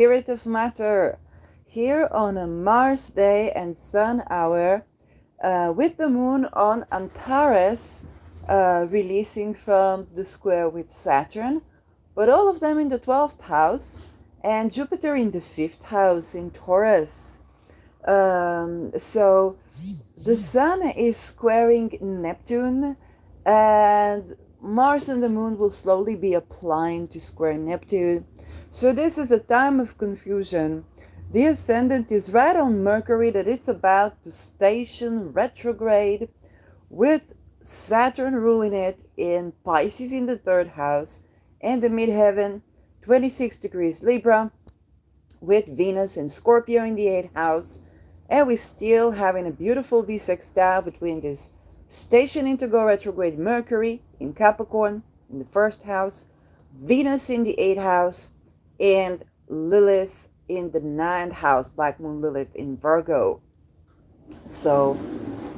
Spirit of matter, here on a Mars day and Sun hour, with the moon on Antares, releasing from the square with Saturn, but all of them in the 12th house, and Jupiter in the 5th house in Taurus. So the Sun is squaring Neptune, and Mars and the Moon will slowly be applying to square Neptune. So this is a time of confusion. The ascendant is right on Mercury, that it's about to station retrograde, with Saturn ruling it in Pisces in the 3rd house, and the midheaven 26 degrees Libra, with Venus and Scorpio in the 8th house. And we're still having a beautiful bisextile between this station into go retrograde Mercury in Capricorn in the 1st house, Venus in the 8th house, and Lilith in the 9th house, Black Moon Lilith in Virgo. So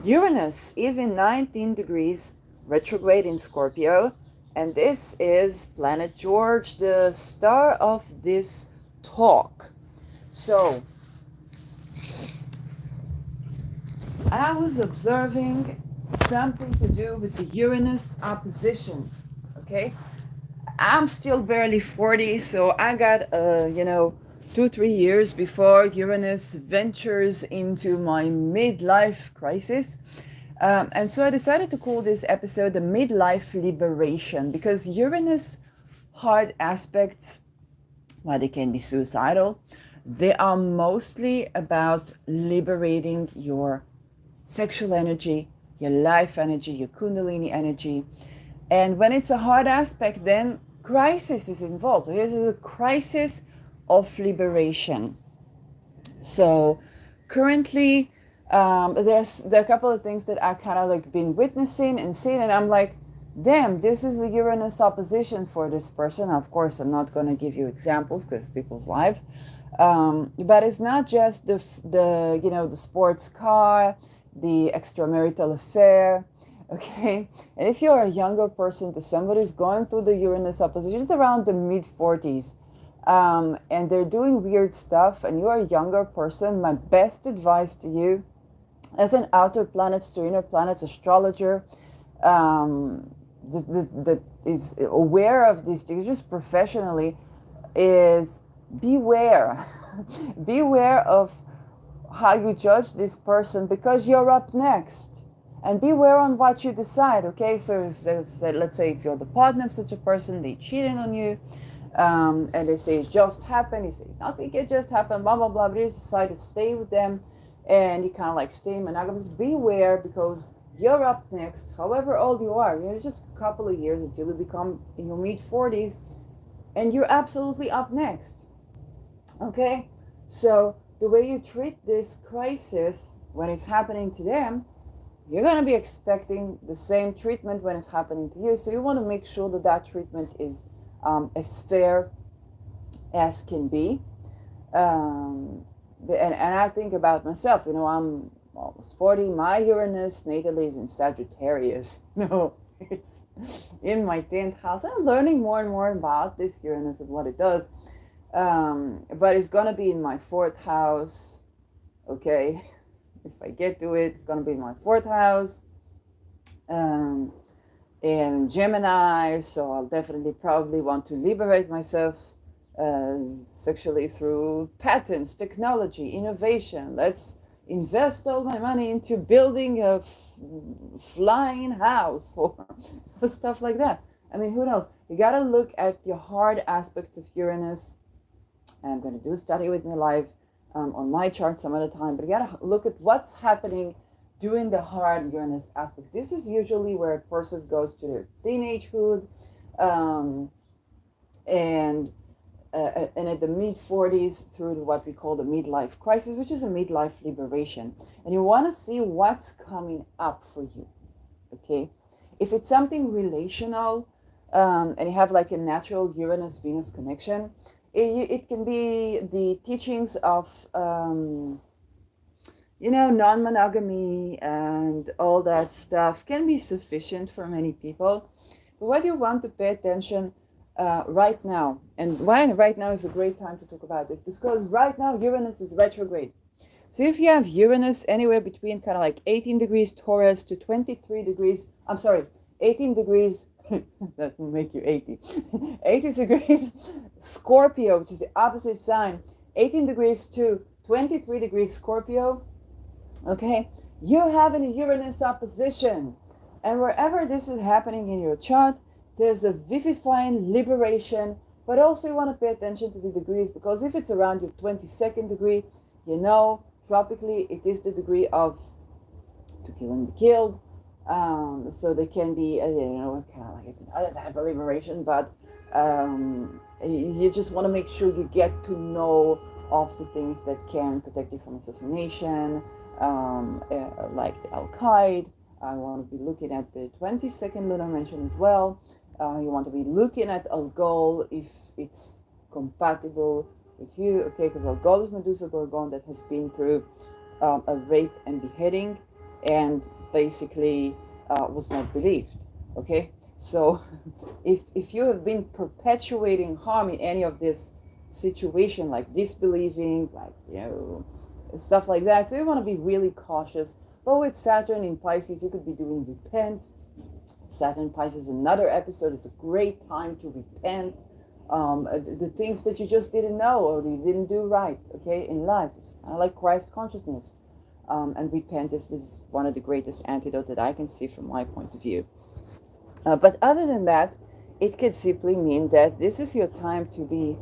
Uranus is in 19 degrees retrograde in Scorpio, and this is planet George, the star of this talk. So I was observing something to do with the Uranus opposition. Okay, I'm still barely 40, so I got 2-3 years before Uranus ventures into my midlife crisis. And so I decided to call this episode the Midlife Liberation, because Uranus hard aspects, while they can be suicidal, they are mostly about liberating your sexual energy, your life energy, your kundalini energy. And when it's a hard aspect, then crisis is involved. So here's a crisis of liberation. So currently, there are a couple of things that I kind of like been witnessing and seeing, and I'm like, damn, this is the Uranus opposition for this person. Of course, I'm not going to give you examples because people's lives, but it's not just the sports car, the extramarital affair. Okay, and if you're a younger person to somebody who's going through the Uranus opposition, it's around the mid-40s, and they're doing weird stuff, and you're a younger person, my best advice to you, as an outer planets to inner planets astrologer, that is aware of these things, just professionally, is beware. Beware of how you judge this person, because you're up next. And beware on what you decide, okay? So let's say if you're the partner of such a person, they cheating on you, and they say it just happened, you say nothing can just happen, blah, blah, blah, but you decide to stay with them, and you kind of like stay monogamous. Beware, because you're up next, however old you are. You're just a couple of years until you become in your mid-40s, and you're absolutely up next, okay? So the way you treat this crisis when it's happening to them, you're going to be expecting the same treatment when it's happening to you. So you want to make sure that that treatment is as fair as can be. And I think about myself, I'm almost 40. My Uranus natally is in Sagittarius. It's in my 10th house. I'm learning more and more about this Uranus and what it does. But it's going to be in my 4th house, okay? If I get to it, it's going to be in my 4th house, and Gemini, so I'll definitely probably want to liberate myself sexually through patents, technology, innovation. Let's invest all my money into building a flying house or stuff like that. I mean, who knows? You got to look at your hard aspects of Uranus. I'm going to do a study with my life on my chart some other time, but you gotta look at what's happening during the hard Uranus aspects. This is usually where a person goes to their teenagehood, and at the mid-40s through to what we call the midlife crisis, which is a midlife liberation. And you want to see what's coming up for you, okay? If it's something relational, and you have like a natural Uranus-Venus connection, it can be the teachings of, non-monogamy and all that stuff can be sufficient for many people. But what you want to pay attention right now. And why right now is a great time to talk about this? Because right now Uranus is retrograde. So if you have Uranus anywhere between kind of like 18 degrees Taurus to 23 degrees, I'm sorry, 18 degrees, that will make you 80, 80 degrees Scorpio, which is the opposite sign, 18 degrees to 23 degrees Scorpio, okay, you're having a Uranus opposition. And wherever this is happening in your chart, there's a vivifying liberation, but also you want to pay attention to the degrees, because if it's around your 22nd degree, you know, tropically, it is the degree of to kill and be killed. So there can be, it's kind of like it's another type of liberation, but you just want to make sure you get to know of the things that can protect you from assassination, like the Al Qaeda. I want to be looking at the 22nd lunar dimension as well. You want to be looking at Algol if it's compatible with you, okay? Because Algol is Medusa Gorgon that has been through a rape and beheading, and basically was not believed, okay? So if you have been perpetuating harm in any of this situation, like disbelieving, like, stuff like that, so you want to be really cautious. But with Saturn in Pisces, you could be doing repent. Saturn Pisces, another episode, is a great time to repent. The things that you just didn't know or you didn't do right, okay, in life. It's kind of like Christ consciousness. And repent is one of the greatest antidotes that I can see from my point of view. But other than that, it could simply mean that this is your time to be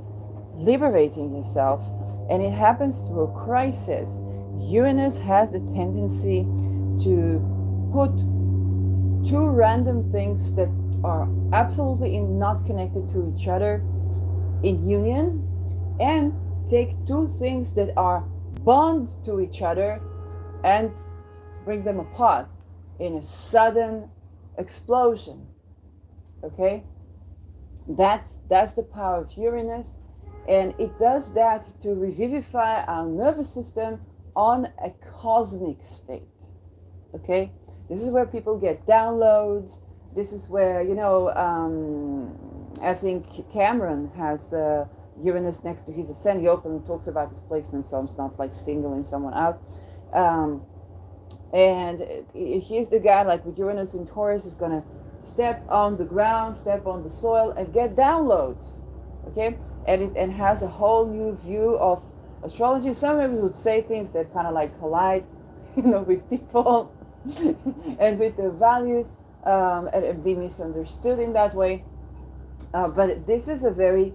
liberating yourself, and it happens through a crisis. Uranus has the tendency to put two random things that are absolutely not connected to each other in union, and take two things that are bound to each other and bring them apart in a sudden explosion. Okay, that's the power of Uranus, and it does that to revivify our nervous system on a cosmic state. Okay, this is where people get downloads. This is where, I think Cameron has Uranus next to his ascendant. He openly talks about displacement, so it's not like singling someone out. And he's the guy, like with Uranus in Taurus, is going to step on the ground, step on the soil, and get downloads. Okay, and has a whole new view of astrology. Some members would say things that kind of like collide, with people and with their values, and be misunderstood in that way. But this is a very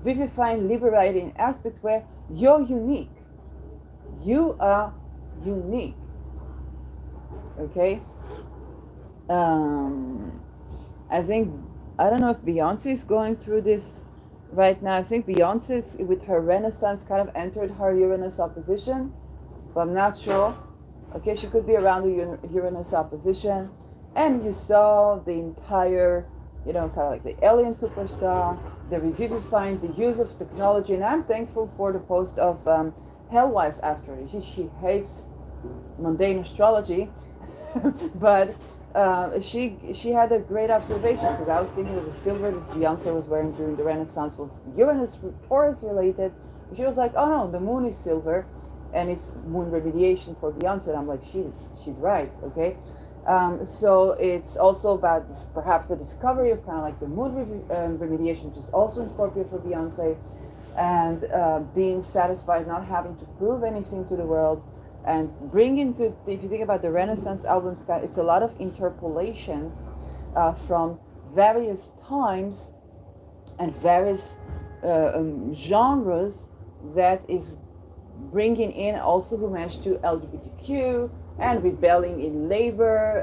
vivifying, liberating aspect where you're unique. You are unique. Okay? I don't know if Beyonce is going through this right now. I think Beyonce, with her Renaissance, kind of entered her Uranus opposition, but I'm not sure. Okay, she could be around the Uranus opposition. And you saw the entire, kind of like the alien superstar, the revivifying, the use of technology. And I'm thankful for the post of Hellwise Astrology. She hates mundane astrology, but she had a great observation, because I was thinking of the silver that Beyonce was wearing during the Renaissance was Uranus Taurus related. She was like, oh no, the moon is silver, and it's moon remediation for Beyonce. And I'm like, she's right, okay? So it's also about this, perhaps the discovery of kind of like the moon remediation, which is also in Scorpio for Beyonce, and being satisfied, not having to prove anything to the world, and bringing to, if you think about the Renaissance albums, it's a lot of interpolations from various times and various genres that is bringing in also homage to LGBTQ and rebelling in labor.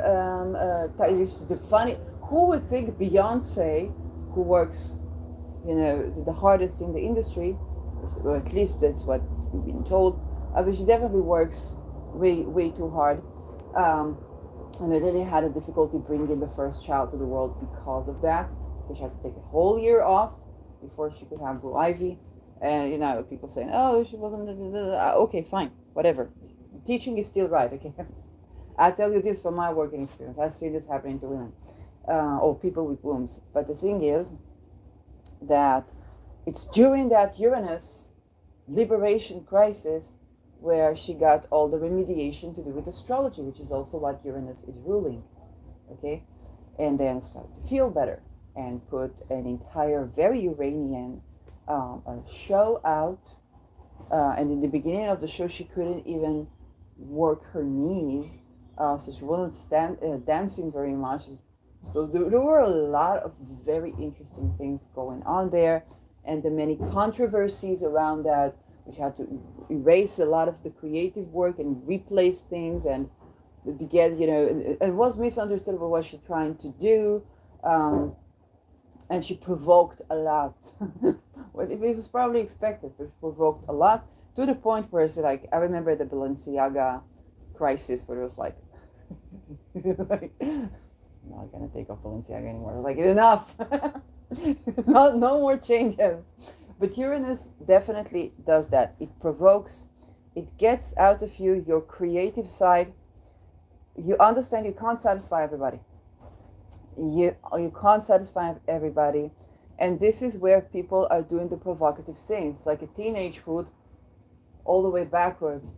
The funny, who would think Beyonce, who works, the hardest in the industry, or at least that's what we've been told, but she definitely works way too hard. And they really had a difficulty bringing the first child to the world because of that. She had to take a whole year off before she could have Blue Ivy. And people saying, oh, she wasn't, okay, fine, whatever. Teaching is still right, okay? I tell you this from my working experience. I see this happening to women. or people with wombs. But the thing is that it's during that Uranus liberation crisis where she got all the remediation to do with astrology, which is also what Uranus is ruling. Okay, and then start to feel better and put an entire very Uranian show out. And in the beginning of the show, she couldn't even work her knees, so she wasn't dancing very much. So there were a lot of very interesting things going on there, and the many controversies around that, which had to erase a lot of the creative work and replace things and to get, it was misunderstood about what she's trying to do. And she provoked a lot. Well, it was probably expected, but she provoked a lot to the point where it's like, I remember the Balenciaga crisis where it was like, like I'm not gonna take off Balenciaga anymore. Like, enough. No more changes. But Uranus definitely does that. It provokes, it gets out of you your creative side. You understand you can't satisfy everybody. You can't satisfy everybody, and this is where people are doing the provocative things, like a teenagehood, all the way backwards,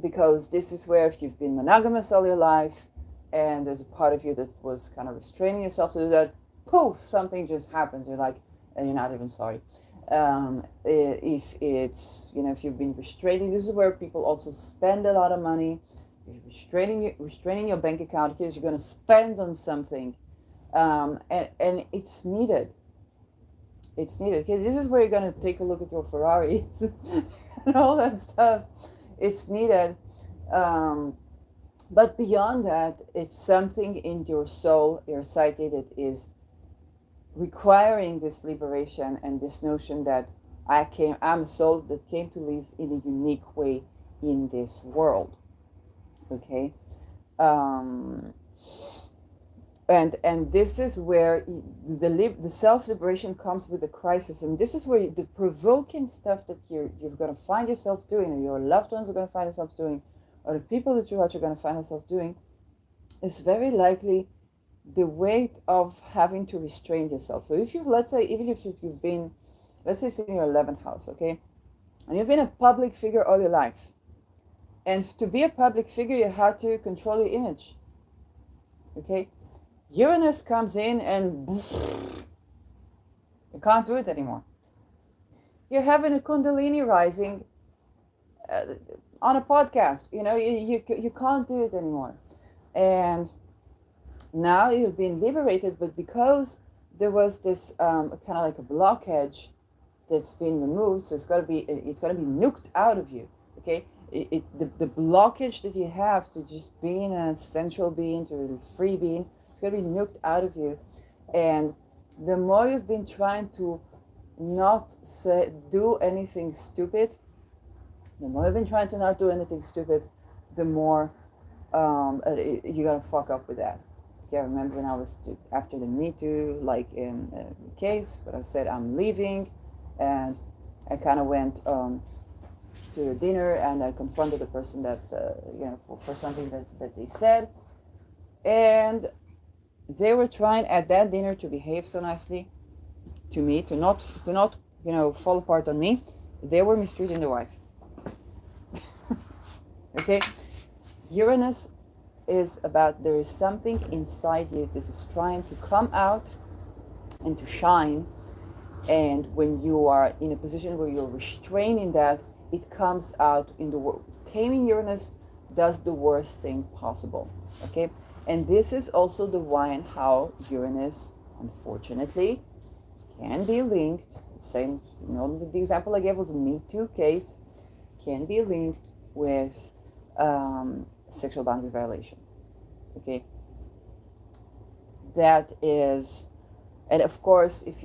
because this is where if you've been monogamous all your life, and there's a part of you that was kind of restraining yourself to do that, poof, something just happens. You're like, and you're not even sorry. If it's if you've been restraining, this is where people also spend a lot of money. Restraining your bank account because you're going to spend on something, and it's needed. It's needed. Okay, this is where you're going to take a look at your Ferraris and all that stuff. It's needed, but beyond that, it's something in your soul, your psyche, that is requiring this liberation and this notion that I'm a soul that came to live in a unique way in this world. Okay, and this is where the self-liberation comes with the crisis, and this is where the provoking stuff that you're going to find yourself doing, or your loved ones are going to find themselves doing, or the people that you watch are going to find themselves doing, is very likely the weight of having to restrain yourself. So if let's say, even if you've been, let's say it's in your 11th house, okay, and you've been a public figure all your life. And to be a public figure, you have to control your image. Okay? Uranus comes in and you can't do it anymore. You're having a Kundalini rising on a podcast. You can't do it anymore. And now you've been liberated, but because there was this kind of like a blockage that's been removed, so it's got to be nuked out of you. Okay? The blockage that you have to just being a sensual being, to a free being, it's going to be nuked out of you. And the more you've been trying to not do anything stupid, the more you've been trying to not do anything stupid, the more you're going to fuck up with that. Okay, I remember when I was after the Me Too, like in case, but I said I'm leaving, and I kind of went to a dinner, and I confronted the person that for something that they said, and they were trying at that dinner to behave so nicely to me, to not fall apart on me. They were mistreating the wife. Okay, Uranus is about, there is something inside you that is trying to come out and to shine, and when you are in a position where you're restraining that, it comes out in the world. Taming Uranus does the worst thing possible. Okay, and this is also the why and how Uranus, unfortunately, can be linked. Same, the example I gave was a Me Too case, can be linked with sexual boundary violation. Okay, that is, and of course, if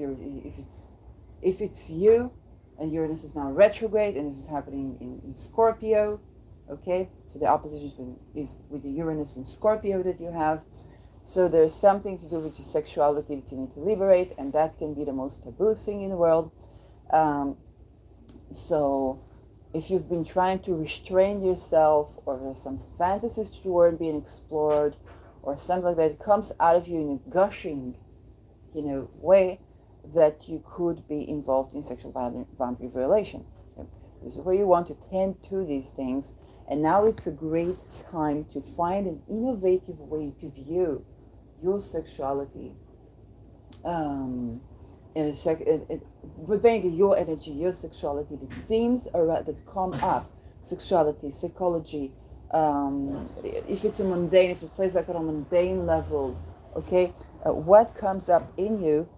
it's you. And Uranus is now retrograde, and this is happening in Scorpio. Okay, so the opposition is with the Uranus in Scorpio that you have. So there's something to do with your sexuality that you need to liberate, and that can be the most taboo thing in the world. So if you've been trying to restrain yourself, or there's some fantasies that weren't being explored, or something like that. It comes out of you in a gushing, way that you could be involved in sexual boundary violation. So this is where you want to tend to these things. And now it's a great time to find an innovative way to view your sexuality, pertaining to your energy, your sexuality, the themes that come up, sexuality, psychology, if it's a mundane, if it plays like on a mundane level, okay, what comes up in you,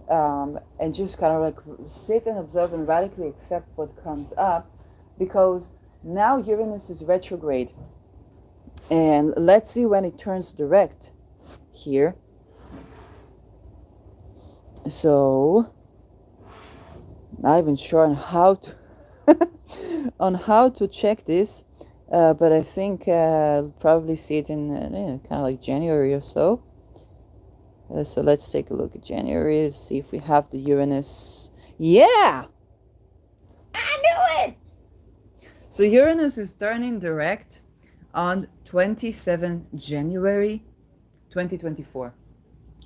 and just kind of like sit and observe and radically accept what comes up, because now Uranus is retrograde, and let's see when it turns direct here. So, not even sure on how to check this, but I think I'll probably see it in kind of like January or so. So let's take a look at January, see if we have the Uranus. Yeah! I knew it! So Uranus is turning direct on 27 January 2024.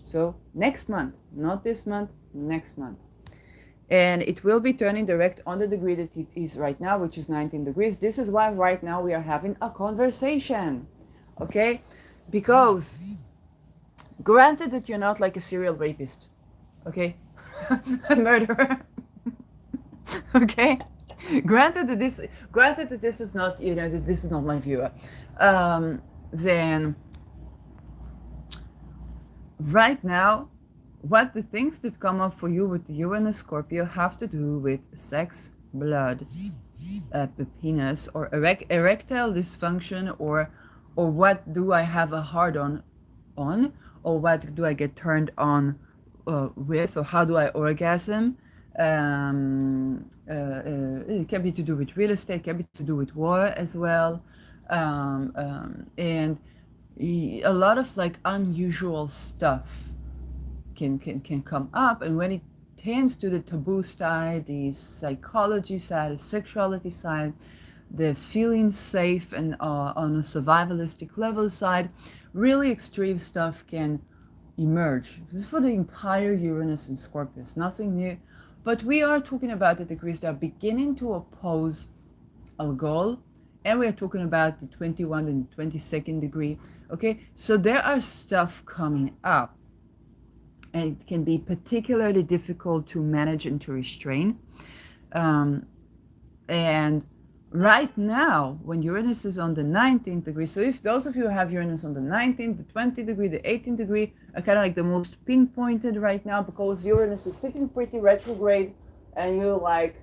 So next month, not this month, next month. And it will be turning direct on the degree that it is right now, which is 19 degrees. This is why right now we are having a conversation, okay? Because granted that you're not like a serial rapist, okay? A murderer, okay? Granted that this is not, that this is not my viewer, then right now, what the things that come up for you with the Uranus Scorpio have to do with sex, blood, penis, or erectile dysfunction, or what do I have a hard on, or what do I get turned on with, or how do I orgasm. It can be to do with real estate, can be to do with war as well, and a lot of like unusual stuff can come up. And when it tends to the taboo side, the psychology side, the sexuality side, the feeling safe and on a survivalistic level side, really extreme stuff can emerge. This is for the entire Uranus and Scorpio. It's nothing new, but we are talking about the degrees that are beginning to oppose a goal, and we are talking about the 21 and 22nd degree. Okay, so there are stuff coming up, and it can be particularly difficult to manage and to restrain. And right now, when Uranus is on the 19th degree, so if those of you who have Uranus on the 19th, the 20th degree, the 18th degree, are kind of like the most pinpointed right now, because Uranus is sitting pretty retrograde, and you're like,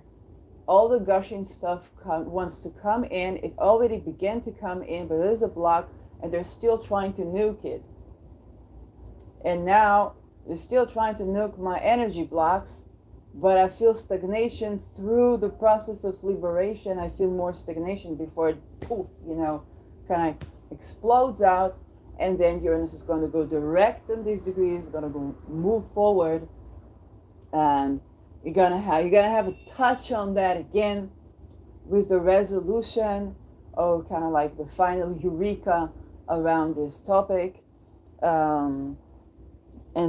all the gushing stuff wants to come in. It already began to come in, but there's a block, and they're still trying to nuke it. And now they're still trying to nuke my energy blocks, but I feel stagnation through the process of liberation. I feel more stagnation before it, poof, kind of explodes out. And then Uranus is going to go direct on these degrees, going to go move forward, and you're gonna have a touch on that again with the resolution, or kind of like the final eureka around this topic. And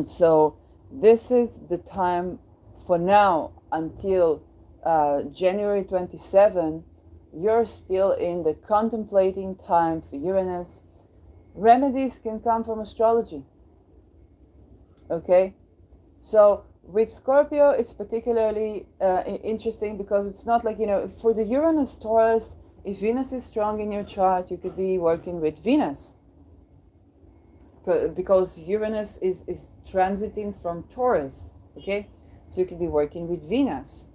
so this is the time for now until January 27. You're still in the contemplating time for Uranus. Remedies can come from astrology. Okay, so with Scorpio, it's particularly interesting because it's not like, for the Uranus Taurus, if Venus is strong in your chart, you could be working with Venus. Because Uranus is transiting from Taurus, okay? So you could be working with Venus.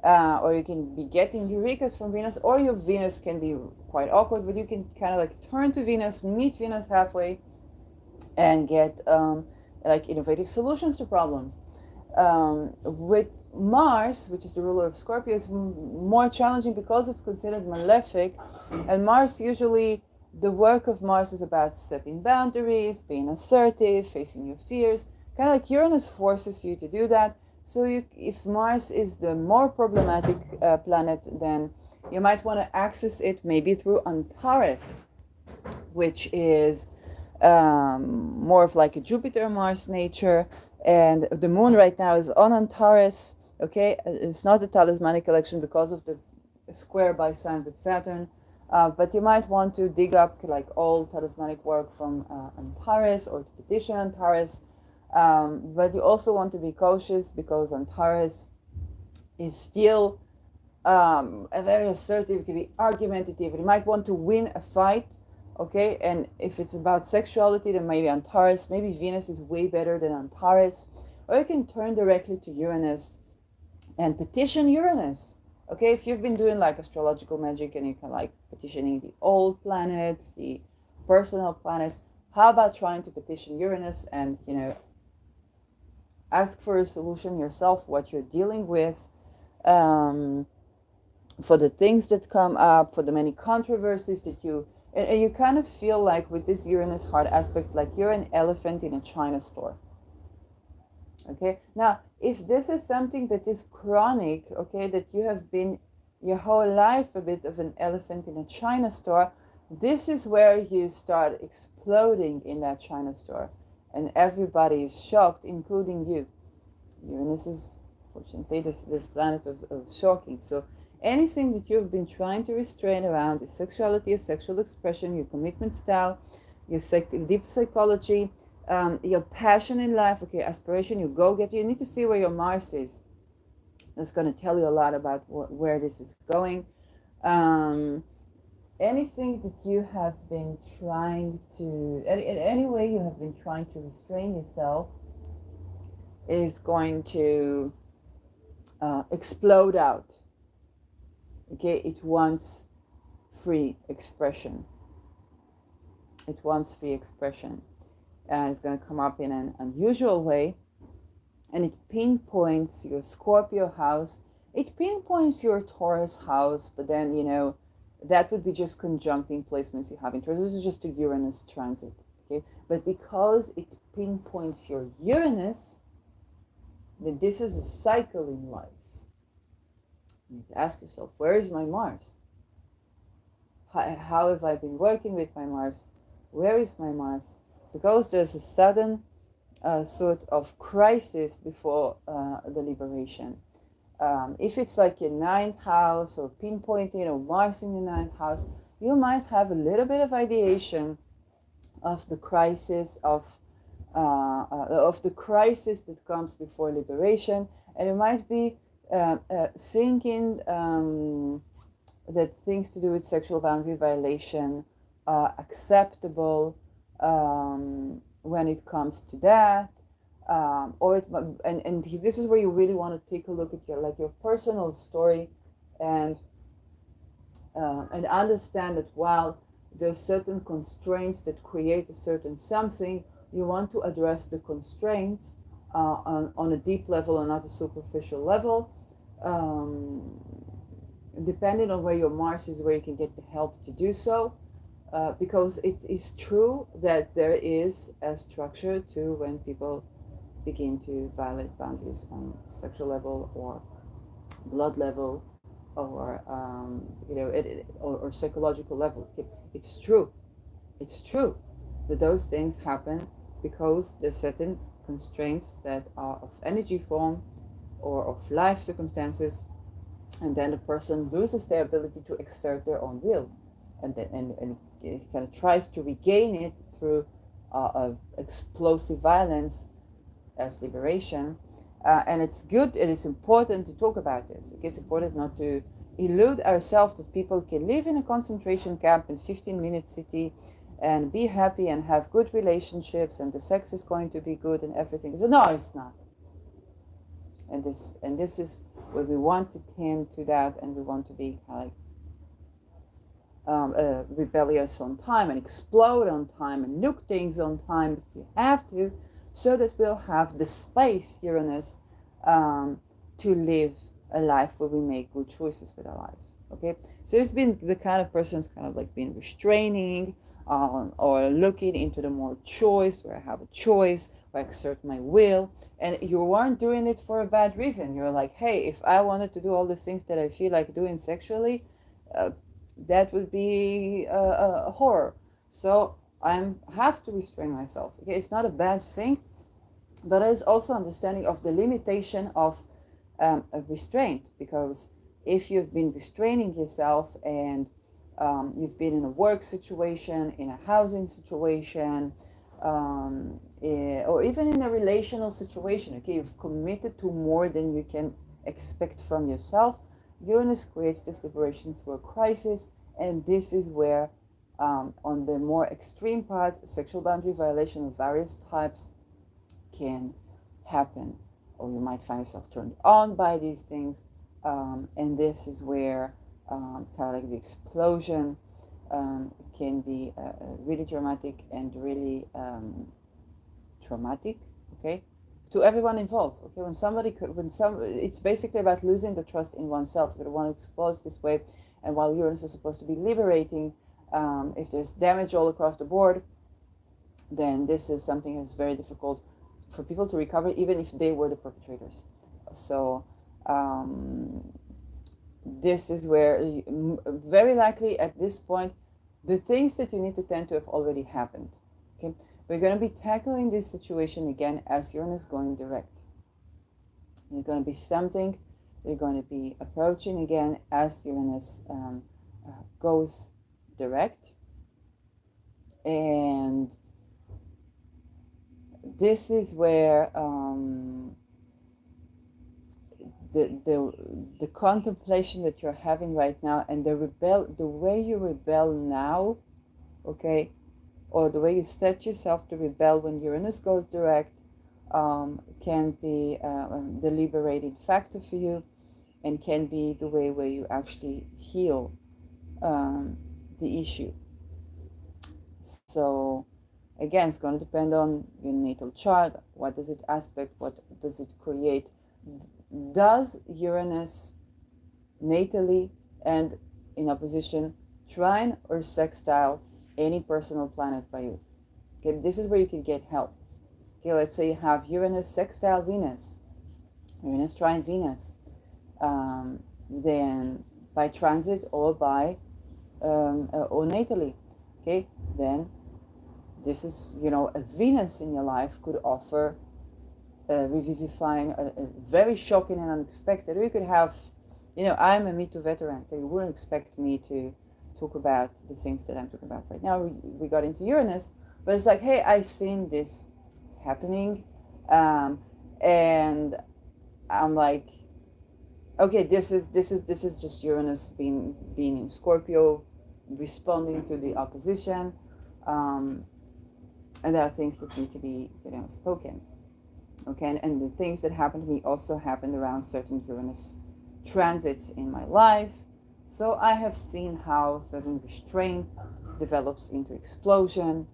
Or you can be getting eurekas from Venus, or your Venus can be quite awkward, but you can kind of like turn to Venus, meet Venus halfway, and get like innovative solutions to problems. With Mars, which is the ruler of Scorpio, is more challenging because it's considered malefic, and Mars usually, the work of Mars is about setting boundaries, being assertive, facing your fears. Kind of like Uranus forces you to do that. So if Mars is the more problematic planet, then you might want to access it maybe through Antares, which is more of like a Jupiter Mars nature. And the moon right now is on Antares. Okay, it's not a talismanic election because of the square by sign with Saturn. But you might want to dig up like all talismanic work from Antares, or to petition Antares. But you also want to be cautious because Antares is still a very assertive, can be argumentative. You might want to win a fight, okay? And if it's about sexuality, then maybe Antares, maybe Venus is way better than Antares. Or you can turn directly to Uranus and petition Uranus. Okay, if you've been doing like astrological magic and you can like petitioning the old planets, the personal planets, how about trying to petition Uranus and, ask for a solution yourself, what you're dealing with, for the things that come up, for the many controversies that and you kind of feel like with this Uranus hard aspect, like you're an elephant in a China store. Okay, now if this is something that is chronic, okay, that you have been your whole life a bit of an elephant in a China store, this is where you start exploding in that China store, and everybody is shocked, including you. Uranus is, fortunately, this planet of shocking. So anything that you've been trying to restrain around your sexuality, your sexual expression, your commitment style, your deep psychology, your passion in life, okay, aspiration, you go get. You need to see where your Mars is. That's going to tell you a lot about where this is going. Anything that you have been trying to, any way you have been trying to restrain yourself is going to explode out. Okay, it wants free expression. It wants free expression. And it's going to come up in an unusual way. And it pinpoints your Scorpio house. It pinpoints your Taurus house, but then, that would be just conjuncting placements you have in Taurus. This is just a Uranus transit. Okay, but because it pinpoints your Uranus, then this is a cycle in life. You need to ask yourself, where is my Mars? How have I been working with my Mars? Where is my Mars? Because there's a sudden sort of crisis before the liberation. If it's like your ninth house or pinpointing or Mars in your ninth house, you might have a little bit of ideation of the crisis of the crisis that comes before liberation, and you might be thinking that things to do with sexual boundary violation are acceptable when it comes to that, and this is where you really want to take a look at your personal story and understand that while there's certain constraints that create a certain something, you want to address the constraints on a deep level and not a superficial level. Depending on where your Mars is, where you can get the help to do so. Because it is true that there is a structure to when people begin to violate boundaries on sexual level or blood level or or psychological level. It's true that those things happen because there's certain constraints that are of energy form or of life circumstances, and then the person loses their ability to exert their own will, and it kind of tries to regain it through explosive violence as liberation. And it's good, it is important to talk about this. It's important not to elude ourselves that people can live in a concentration camp in 15-minute city and be happy and have good relationships and the sex is going to be good and everything. So no, it's not. And this is where we want to tend to that, and we want to be like rebellious on time and explode on time and nuke things on time if we have to, so that we'll have the space, Uranus, to live a life where we make good choices with our lives. Okay, so you've been the kind of person who's kind of like been restraining or looking into the more choice, where I have a choice, where I exert my will, and you weren't doing it for a bad reason. You're like, hey, if I wanted to do all the things that I feel like doing sexually, that would be a horror. So I have to restrain myself. Okay, it's not a bad thing, but there is also understanding of the limitation of a restraint, because if you've been restraining yourself and you've been in a work situation, in a housing situation, or even in a relational situation, okay, you've committed to more than you can expect from yourself. Uranus creates this liberation through a crisis, and this is where, on the more extreme part, sexual boundary violation of various types can happen, or you might find yourself turned on by these things, and this is where kind of like the explosion can be really dramatic and really traumatic, okay, to everyone involved. Okay, it's basically about losing the trust in oneself. You want to explode this way, and while Uranus is supposed to be liberating, if there's damage all across the board, then this is something that's very difficult for people to recover, even if they were the perpetrators. So this is where, very likely at this point, the things that you need to tend to have already happened. Okay, we're going to be tackling this situation again as Uranus going direct. There's going to be something you're going to be approaching again as Uranus goes direct, and this is where the contemplation that you're having right now, and the way you rebel now, okay, or the way you set yourself to rebel when Uranus goes direct, can be the liberating factor for you, and can be the way where you actually heal the issue. So again, it's going to depend on your natal chart. What does it aspect? What does it create? Does Uranus natally and in opposition trine or sextile any personal planet by you? Okay, this is where you can get help. Okay, let's say you have Uranus sextile Venus, Uranus trine Venus, then by transit or by or natally. Okay, then this is, a Venus in your life could offer revivifying, a very shocking and unexpected. Or you could have, I'm a Me Too veteran, so you wouldn't expect me to talk about the things that I'm talking about right now. We got into Uranus, but it's like, hey, I've seen this happening, and I'm like, okay, this is just Uranus being in Scorpio, responding to the opposition, and there are things that need to be spoken. Okay, and the things that happened to me also happened around certain Uranus transits in my life. So I have seen how certain restraint develops into explosion,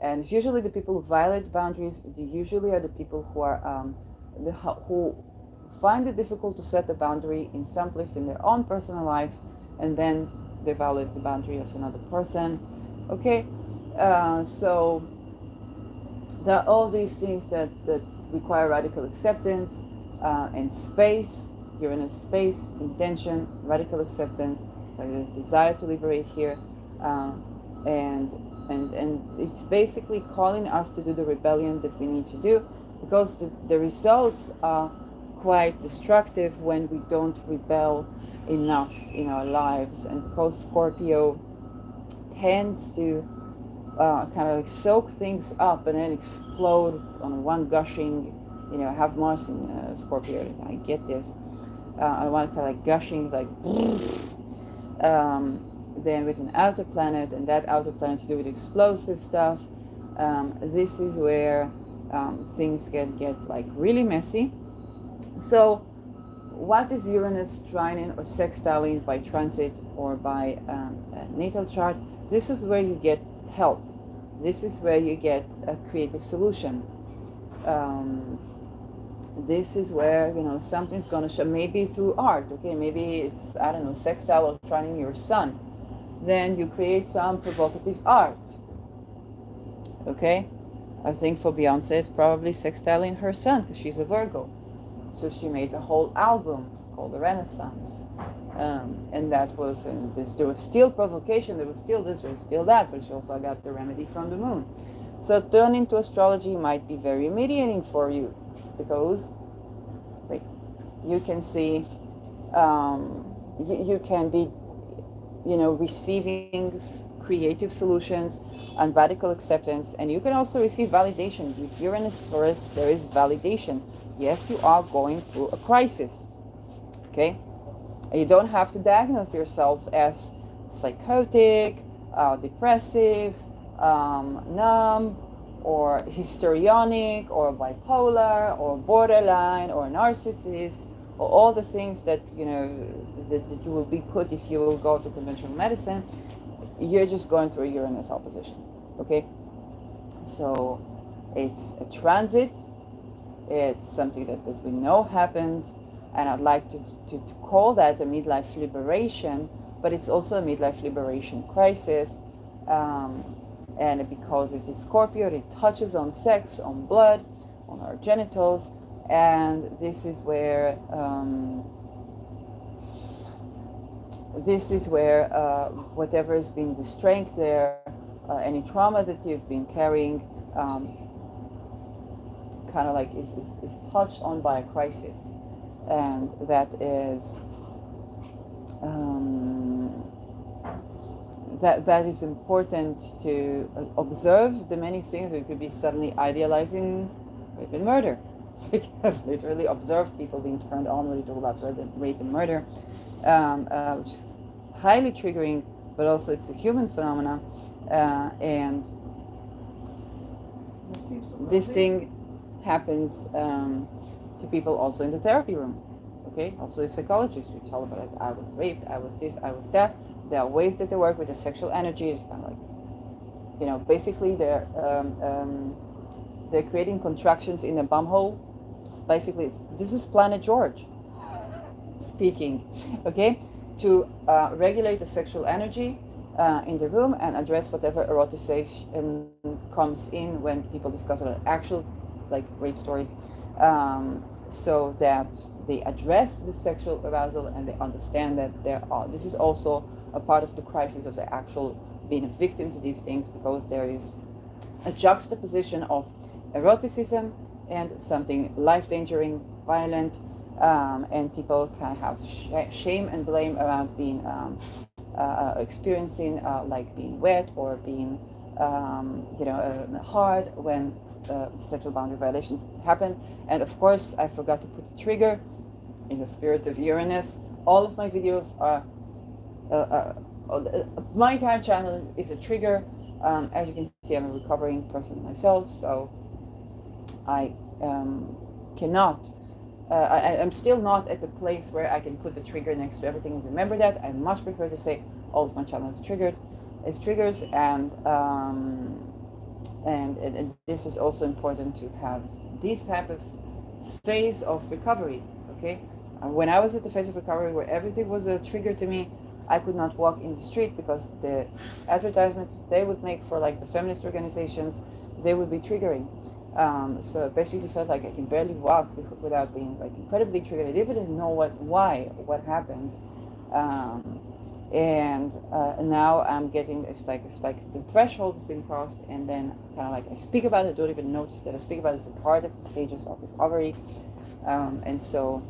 and it's usually the people who violate boundaries. They usually are the people who are who find it difficult to set the boundary in some place in their own personal life, and then they violate the boundary of another person. Okay, so there are all these things that require radical acceptance and space. Uranus space, intention, radical acceptance. There's desire to liberate here, and it's basically calling us to do the rebellion that we need to do, because the results are quite destructive when we don't rebel enough in our lives, and because Scorpio tends to kind of like soak things up and then explode on one gushing, I have Mars in Scorpio, and I get this. I want kind of like gushing, like, then with an outer planet, and that outer planet to do with explosive stuff. This is where things can get like really messy. So what is Uranus trining or sextiling by transit or by natal chart? This is where you get help. This is where you get a creative solution. This is where, something's going to show, maybe through art. Okay, maybe it's, I don't know, sextile or trining your sun. Then you create some provocative art. Okay, I think for Beyonce it's probably sextiling her sun, because she's a Virgo. So she made the whole album called the Renaissance. And that was, there was still provocation, there was still this, there was still that, but she also got the remedy from the moon. So turning to astrology might be very mediating for you, because, wait, you can see, you can be, receiving creative solutions and radical acceptance, and you can also receive validation. With Uranus Taurus, there is validation. Yes, you are going through a crisis, okay? You don't have to diagnose yourself as psychotic, depressive, numb, or histrionic, or bipolar, or borderline, or narcissist, or all the things that that you will be put if you will go to conventional medicine. You're just going through a Uranus opposition, okay? So it's a transit. It's something that we know happens, and I'd like to call that a midlife liberation, but it's also a midlife liberation crisis. And because it is Scorpio, it touches on sex, on blood, on our genitals, and this is where whatever is being restrained there, any trauma that you've been carrying, kind of like is touched on by a crisis, and that is that is important to observe the many things. We could be suddenly idealizing rape and murder. I've literally observed people being turned on when you talk about rape and murder, which is highly triggering, but also it's a human phenomena, and this thing happens to people also in the therapy room. Okay, also the psychologists, we tell about it. I was raped, I was this, I was that. There are ways that they work with the sexual energy. It's kind of like, basically they're creating contractions in the bumhole. Basically, this is Planet George speaking, okay, to regulate the sexual energy in the room and address whatever eroticization comes in when people discuss about actual like rape stories, so that they address the sexual arousal and they understand that this is also a part of the crisis of the actual being a victim to these things, because there is a juxtaposition of eroticism and something life-endangering, violent, and people kind of have shame and blame around being experiencing like being wet or being hard when sexual boundary violation happened. And of course, I forgot to put the trigger in the spirit of Uranus. All of my videos are my entire channel is a trigger. As you can see, I'm a recovering person myself, so I cannot. I'm still not at the place where I can put the trigger next to everything and remember that. I much prefer to say all of my channel is triggered, is triggers, and this is also important to have this type of phase of recovery. Okay, when I was at the phase of recovery where everything was a trigger to me, I could not walk in the street because the advertisements they would make for like the feminist organizations, they would be triggering. So it basically felt like I can barely walk without being like incredibly triggered. I didn't know what happens, and now I'm getting it's like the threshold has been crossed, and then kind of like I speak about it, don't even notice that I speak about it as a part of the stages of recovery, and so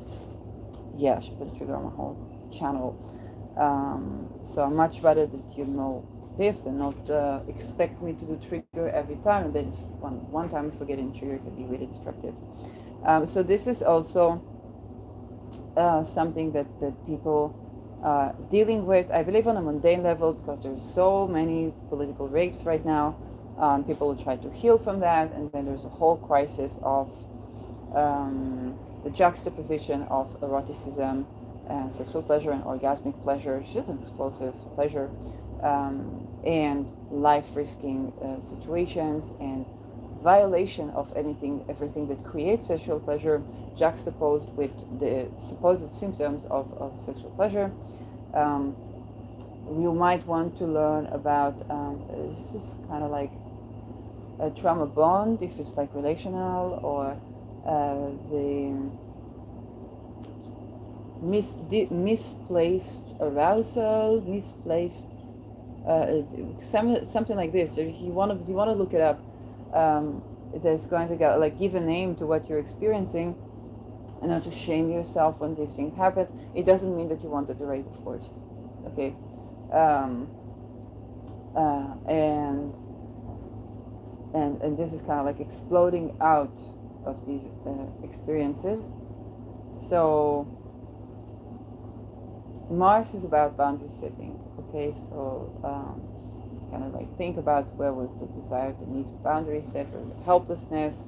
yeah, I should put a trigger on my whole channel. So I'm much rather that you know this and not expect me to do trigger every time, and then one time forgetting trigger can be really destructive. So this is also something that people dealing with, I believe, on a mundane level, because there's so many political rapes right now. People will try to heal from that, and then there's a whole crisis of the juxtaposition of eroticism and sexual pleasure and orgasmic pleasure, which is an explosive pleasure, and life-risking situations and violation of everything that creates sexual pleasure, juxtaposed with the supposed symptoms of sexual pleasure. You might want to learn about, it's just kind of like a trauma bond, if it's like relational, or the misplaced arousal, misplaced something like this. If you want to look it up, there's going to go, like, give a name to what you're experiencing, and not to shame yourself when these things happen. It doesn't mean that you wanted to rape, of course. Okay, um, and this is kind of like exploding out of these experiences. So Mars is about boundary setting. Okay, so kind of like think about where was the desire, the need for boundary set, or the helplessness,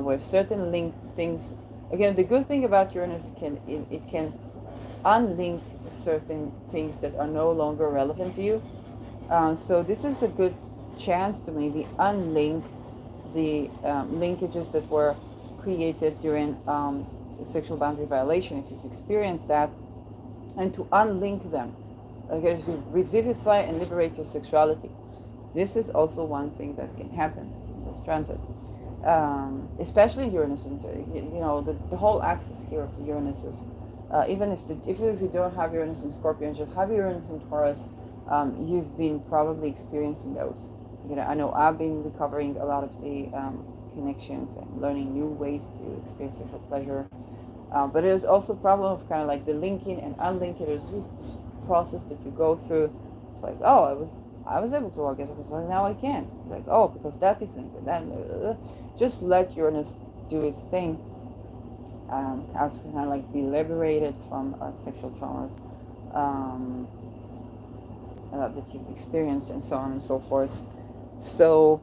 where certain things. Again, the good thing about Uranus it can unlink certain things that are no longer relevant to you. So this is a good chance to maybe unlink the linkages that were created during sexual boundary violation, if you've experienced that, and to unlink them, okay, to revivify and liberate your sexuality. This is also one thing that can happen in this transit, especially in Uranus. And the whole axis here of the Uranus is, even if you don't have Uranus in Scorpio and just have Uranus in Taurus, you've been probably experiencing those. I know I've been recovering a lot of the connections and learning new ways to experience sexual pleasure. But there's also a problem of kind of like the linking and unlinking. There's this process that you go through. It's like, oh, I was able to orgasm. It's like, now I can't. Like, oh, because that is linked. And then just let Uranus do its thing. As to kind of like be liberated from sexual traumas that you've experienced, and so on and so forth. So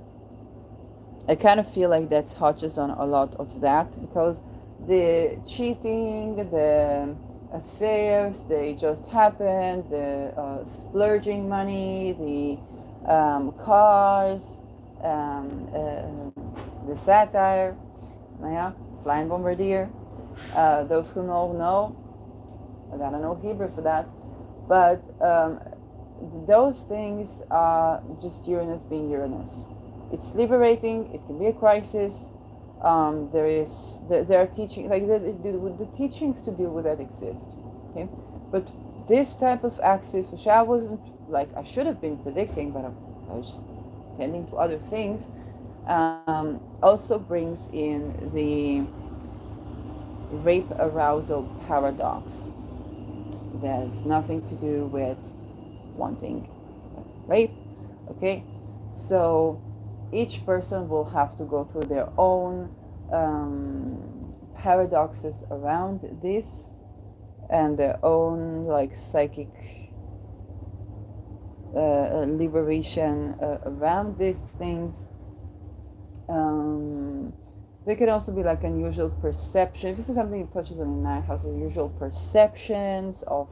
I kind of feel like that touches on a lot of that, because the cheating, the affairs, they just happened, the splurging money, the cars, the satire, yeah, flying bombardier. Those who know. I gotta know Hebrew for that. But those things are just Uranus being Uranus. It's liberating. It can be a crisis. There are teaching, like the teachings to deal with that exist. Okay, but this type of axis, which I wasn't, like, I should have been predicting, but I was tending to other things, also brings in the rape arousal paradox. That has nothing to do with wanting rape. Okay, so each person will have to go through their own paradoxes around this, and their own like psychic liberation around these things. There can also be like unusual perception. If this is something that touches on the ninth house, unusual perceptions of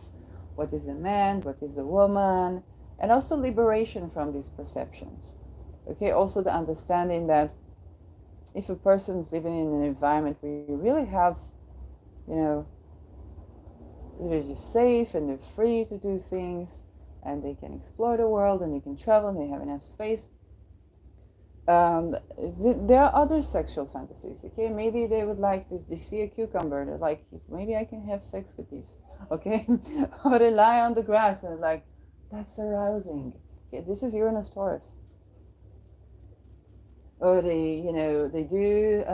what is a man, what is a woman, and also liberation from these perceptions. Okay, also the understanding that if a person is living in an environment where you really have, they're just safe and they're free to do things, and they can explore the world and they can travel and they have enough space. There are other sexual fantasies. Okay, maybe they would like to, they see a cucumber, they're like, maybe I can have sex with this. Okay, or they lie on the grass and like, that's arousing. Okay, this is Uranus Taurus. Or they do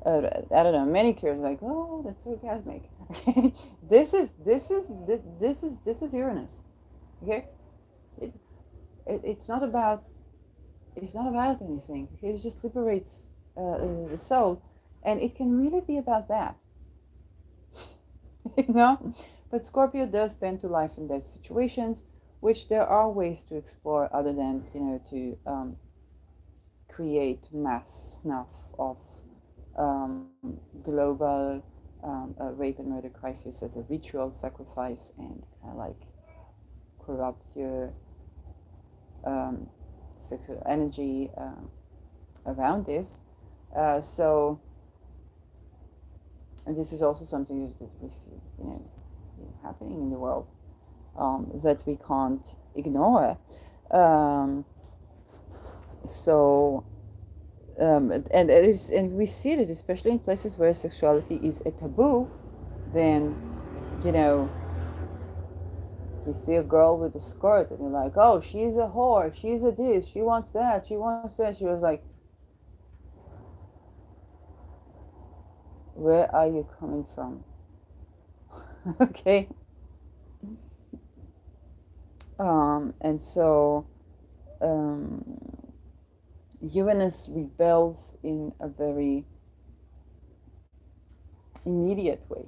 I don't know, manicures, like, oh, that's orgasmic. Okay, this is Uranus. Okay, it's not about anything. Okay, it just liberates the soul, and it can really be about that. But Scorpio does tend to life and death situations, which there are ways to explore other than to create mass snuff of global rape and murder crisis as a ritual sacrifice, and kind of like corrupt your sexual energy around this. So, and this is also something that we see, happening in the world, that we can't ignore. And we see that especially in places where sexuality is a taboo, then, you know, you see a girl with a skirt and you're like, oh, she's a whore, she's a this, she wants that, she wants that. She was like, where are you coming from? Okay. And so Uranus rebels in a very immediate way.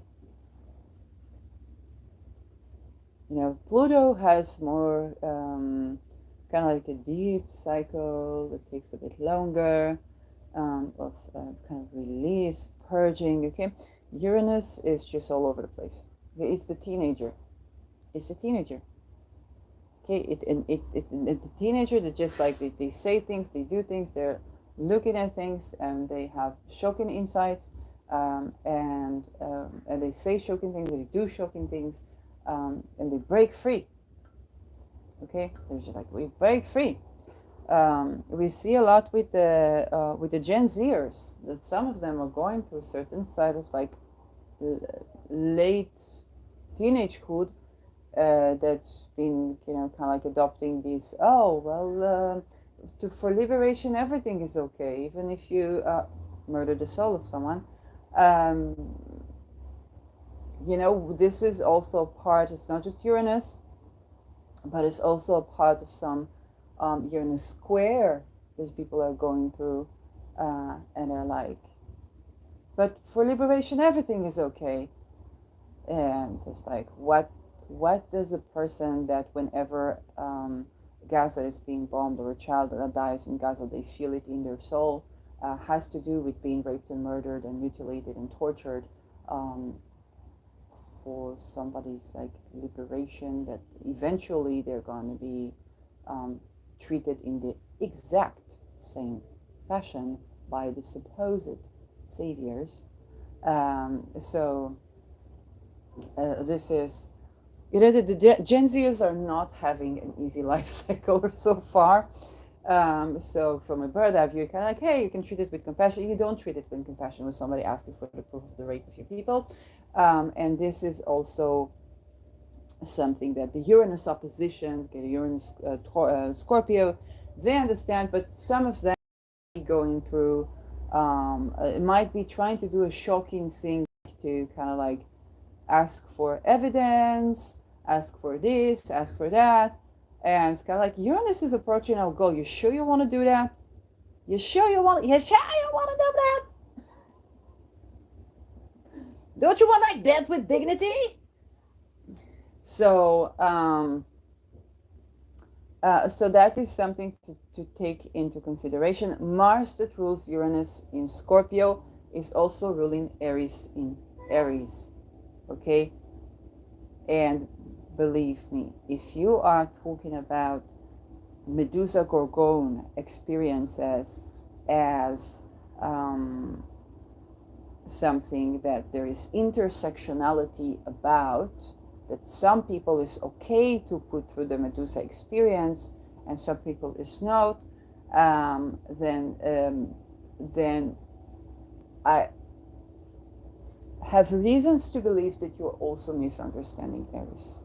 You know, Pluto has more kind of like a deep cycle that takes a bit longer, of kind of release, purging. Okay, Uranus is just all over the place. Okay? It's the teenager. It's the teenager. Okay, the teenager that just like they say things, they do things, they're looking at things, and they have shocking insights, and they say shocking things, they do shocking things, and they break free. Okay, they're just like, we break free. We see a lot with the Gen Zers that some of them are going through a certain side of like late teenagehood, that's been, you know, kind of like adopting this. Oh well, for liberation, everything is okay, even if you murder the soul of someone. Um, you know, this is also a part. It's not just Uranus, but it's also a part of some Uranus square that people are going through, and they're like, but for liberation, everything is okay. And it's like, what does a person that whenever Gaza is being bombed or a child that dies in Gaza, they feel it in their soul, has to do with being raped and murdered and mutilated and tortured, um, for somebody's like liberation, that eventually they're going to be treated in the exact same fashion by the supposed saviors. This is, you know, the Gen Zers are not having an easy life cycle so far. So from a bird eye view, you're kind of like, hey, you can treat it with compassion. You don't treat it with compassion when somebody asks you for the proof of the rape of your people. And this is also something that the Uranus opposition, okay, the Uranus Scorpio, they understand, but some of them going through, it might be trying to do a shocking thing to kind of like ask for evidence, ask for this, ask for that. And it's kind of like, Uranus is approaching our goal. You sure you want to do that? You sure you want to do that? Don't you want like death with dignity? So, so that is something to take into consideration. Mars, that rules Uranus in Scorpio, is also ruling Aries in Aries. Okay? And believe me, if you are talking about Medusa Gorgon experiences as something that there is intersectionality about, that some people is okay to put through the Medusa experience and some people is not, then I have reasons to believe that you're also misunderstanding Aries.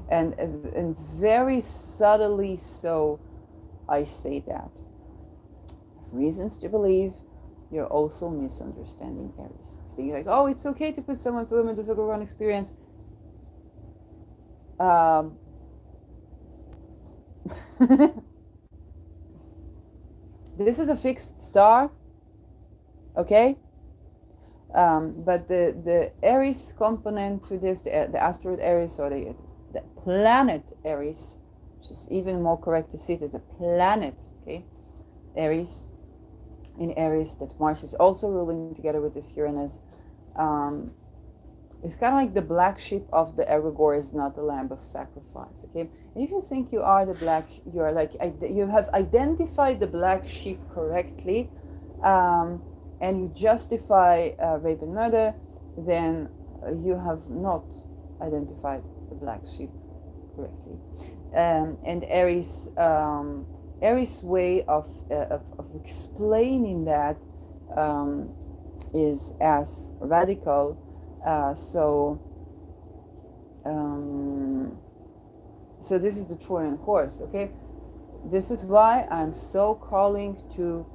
And very subtly so, I say that. I have reasons to believe you're also misunderstanding Aries. Thinking like, oh, it's okay to put someone through a Medusa Gorgon experience. This is a fixed star, okay? But the Aries component to this, the asteroid Aries, or the planet Aries, which is even more correct to see it as the planet, okay? Aries, in Aries, that Mars is also ruling together with this Uranus. It's kind of like the black sheep of the egregore is not the lamb of sacrifice, okay? And if you think you are the black, you are like, you have identified the black sheep correctly, and you justify rape and murder, then you have not identified the black sheep correctly. And Aries' way of explaining that is as radical So um, so this is the Trojan horse, okay? This is why I'm so calling to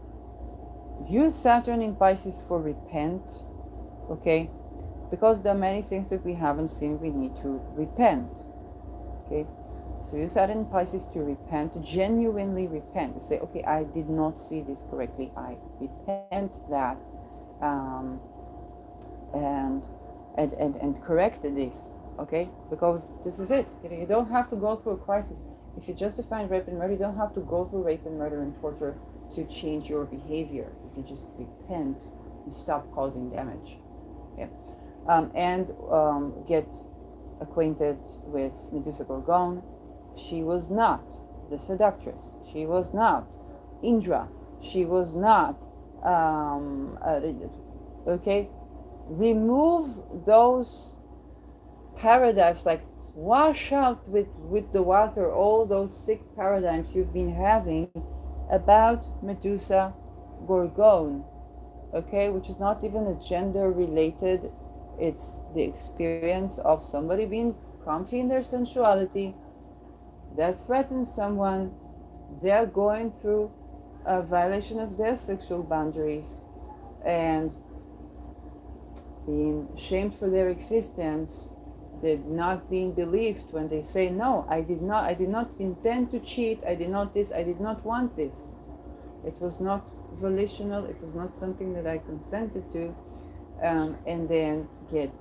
use Saturn in Pisces for repent, okay? Because there are many things that we haven't seen, we need to repent, okay? So use Saturn in Pisces to repent, to genuinely repent, to say, okay, I did not see this correctly, I repent that, um, and, and correct this, okay? Because this is it. You don't have to go through a crisis. If you justify rape and murder, you don't have to go through rape and murder and torture to change your behavior. You can just repent and stop causing damage. Okay? And get acquainted with Medusa Gorgon. She was not the seductress. She was not Indra. She was not, okay? Remove those paradigms, like wash out with the water all those sick paradigms you've been having about Medusa Gorgon, okay, which is not even a gender related, it's the experience of somebody being comfy in their sensuality that threatens someone, they're going through a violation of their sexual boundaries and being shamed for their existence. They're not being believed when they say, no, I did not intend to cheat, I did not this, I did not want this. It was not volitional, it was not something that I consented to, and then get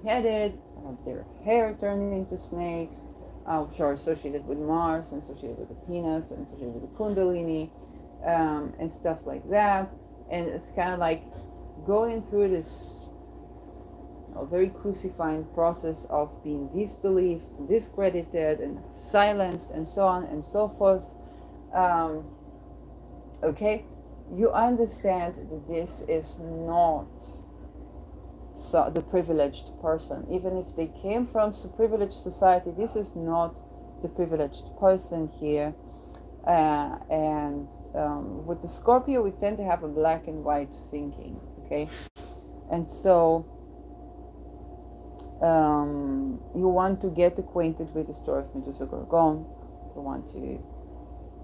beheaded, have their hair turned into snakes, which are associated with Mars, and associated with the penis, and associated with the Kundalini, and stuff like that. And it's kind of like going through this very crucifying process of being disbelieved, discredited, and silenced, and so on and so forth. Okay, you understand that this is not so the privileged person. Even if they came from a privileged society, this is not the privileged person here. And with the Scorpio, we tend to have a black and white thinking, okay? And so you want to get acquainted with the story of Medusa Gorgon. You want to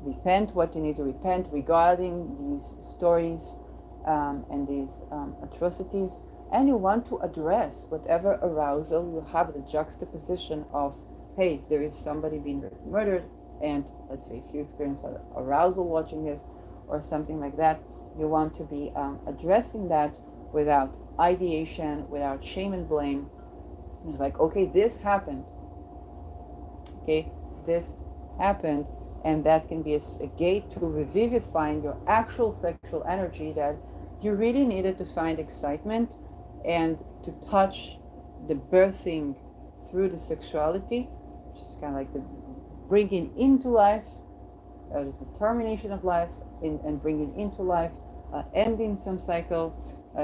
repent what you need to repent regarding these stories and these atrocities. And you want to address whatever arousal you have, the juxtaposition of, hey, there is somebody being murdered, and let's say if you experience arousal watching this or something like that, you want to be addressing that without ideation, without shame and blame. It's like, okay, this happened. Okay, this happened, and that can be a gate to revivifying your actual sexual energy that you really needed to find excitement and to touch the birthing through the sexuality, which is kind of like the bringing into life, the termination of life, and bringing into life, ending some cycle.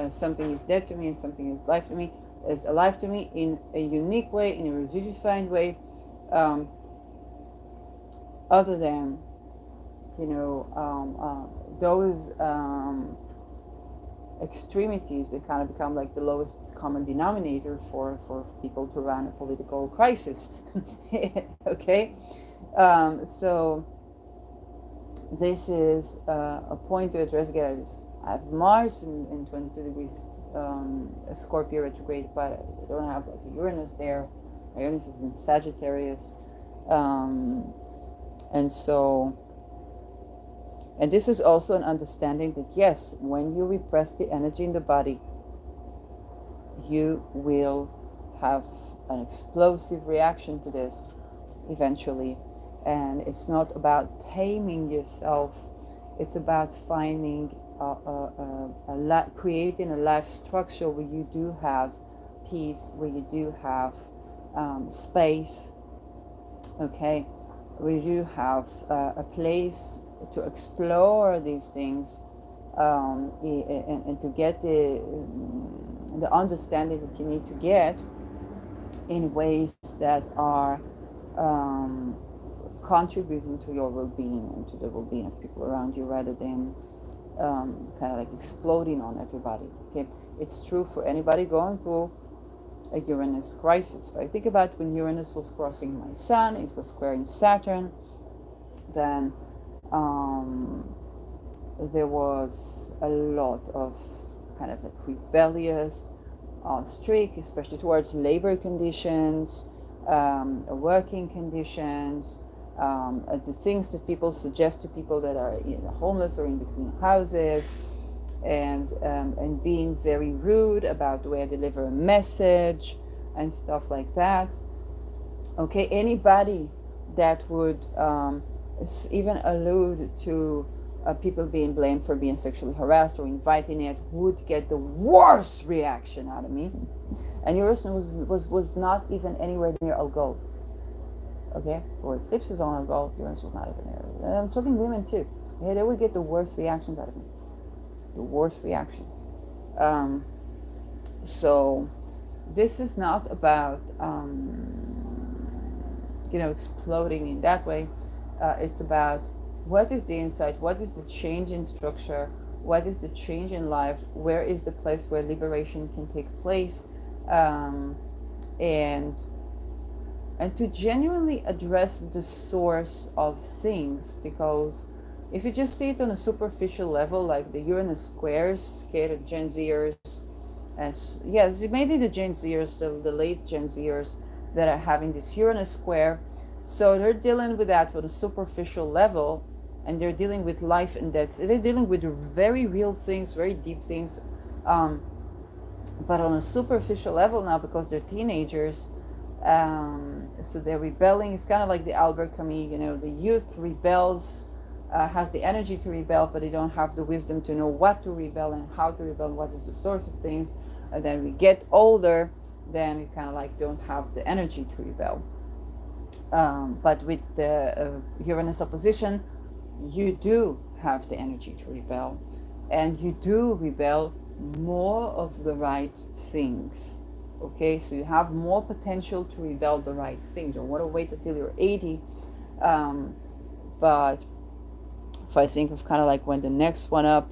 Something is dead to me and something is life to me, is alive to me in a unique way, in a revivifying way, other than, those extremities that kind of become like the lowest common denominator for people to run a political crisis. Okay, so this is a point to address again. I have Mars in 22 degrees Scorpio retrograde, but I don't have like a Uranus there. My Uranus is in Sagittarius, and so. And this is also an understanding that, yes, when you repress the energy in the body, you will have an explosive reaction to this eventually. And it's not about taming yourself. It's about finding, creating a life structure where you do have peace, where you do have space, okay, where you have a place to explore these things, and to get the understanding that you need to get in ways that are contributing to your well-being and to the well-being of people around you, rather than kind of like exploding on everybody. Okay, it's true for anybody going through a Uranus crisis. If I think about when Uranus was crossing my sun, it was squaring Saturn, then there was a lot of kind of like rebellious streak, especially towards labor conditions, working conditions, the things that people suggest to people that are homeless or in between houses, and being very rude about the way I deliver a message and stuff like that. Okay, anybody that would even allude to people being blamed for being sexually harassed or inviting it would get the worst reaction out of me. And Uranus was not even anywhere near Algol. Okay, or eclipses on Algol, Uranus was not even there. And I'm talking women too. Yeah, they would get the worst reactions out of me. The worst reactions. So this is not about exploding in that way. It's about what is the insight, what is the change in structure, what is the change in life, where is the place where liberation can take place, and to genuinely address the source of things. Because if you just see it on a superficial level, like the Uranus squares, okay, the Gen Zers, as yes, mainly the Gen Zers, the late Gen Zers that are having this Uranus square. So they're dealing with that on a superficial level, and they're dealing with life and death. They're dealing with very real things, very deep things, but on a superficial level now, because they're teenagers. So they're rebelling. It's kind of like the Albert Camus, the youth rebels, has the energy to rebel, but they don't have the wisdom to know what to rebel and how to rebel, what is the source of things. And then we get older, then we kind of like don't have the energy to rebel. But with the Uranus opposition, you do have the energy to rebel, and you do rebel more of the right things. Okay, so you have more potential to rebel the right thing. Don't want to wait until you're 80. But if I think of kind of like when the next one up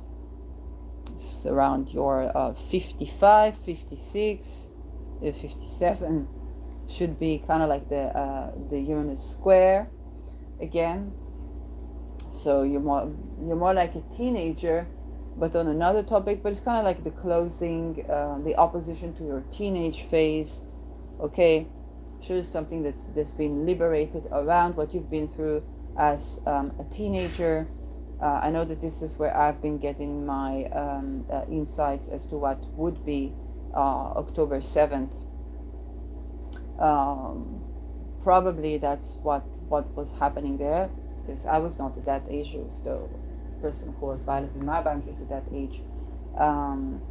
is around your 55, 56, 57, should be kind of like the Uranus square again. So you're more like a teenager, but on another topic. But it's kind of like the closing, the opposition to your teenage phase. Okay, shows something that's been liberated around what you've been through as a teenager. I know that this is where I've been getting my insights as to what would be October 7th. Probably that's what was happening there, because I was not at that age. I was the person who was violating my boundaries at that age, and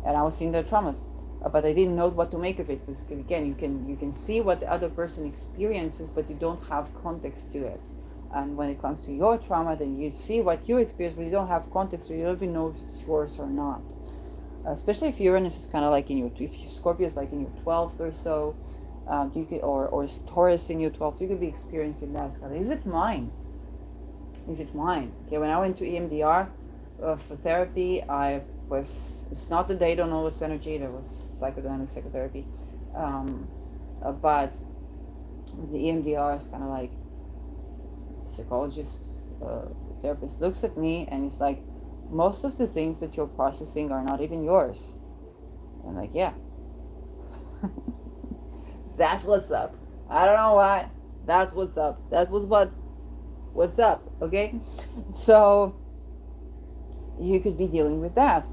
I was seeing their traumas, but I didn't know what to make of it. Because again, you can see what the other person experiences, but you don't have context to it. And when it comes to your trauma, then you see what you experience, but you don't have context to it. You don't even know if it's yours or not. Especially if Uranus is kind of like if Scorpio is like in your 12th or so, you could, or Taurus in your 12th, you could be experiencing that. Is it mine? Is it mine? Okay, when I went to EMDR for therapy, it's not that they don't know what's energy, there was psychodynamic psychotherapy. But the EMDR is kind of like, psychologist, therapist looks at me and it's like, most of the things that you're processing are not even yours. I'm like, yeah. That's what's up. I don't know why. That's what's up. That was what's up, okay? So you could be dealing with that.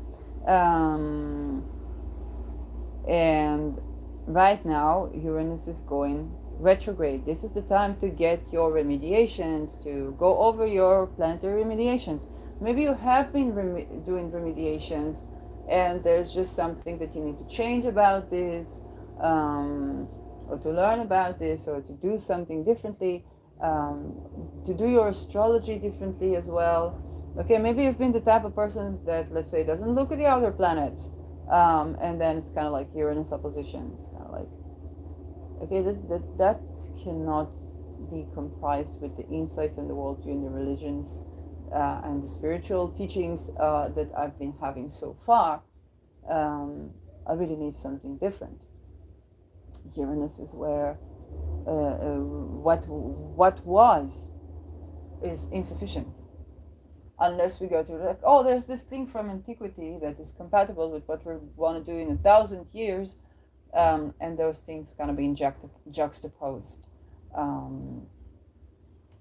And right now, Uranus is going retrograde. This is the time to get your remediations, to go over your planetary remediations. Maybe you have been doing remediations and there's just something that you need to change about this, or to learn about this, or to do something differently, to do your astrology differently as well. Okay, maybe you've been the type of person that, let's say, doesn't look at the outer planets, and then it's kind of like Uranus opposition. It's kind of like, okay, that cannot be comprised with the insights in the worldview and the religions and the spiritual teachings that I've been having so far. I really need something different. Uranus is where what was is insufficient. Unless we go to like, oh, there's this thing from antiquity that is compatible with what we want to do in 1,000 years, and those things gonna be juxtaposed, um,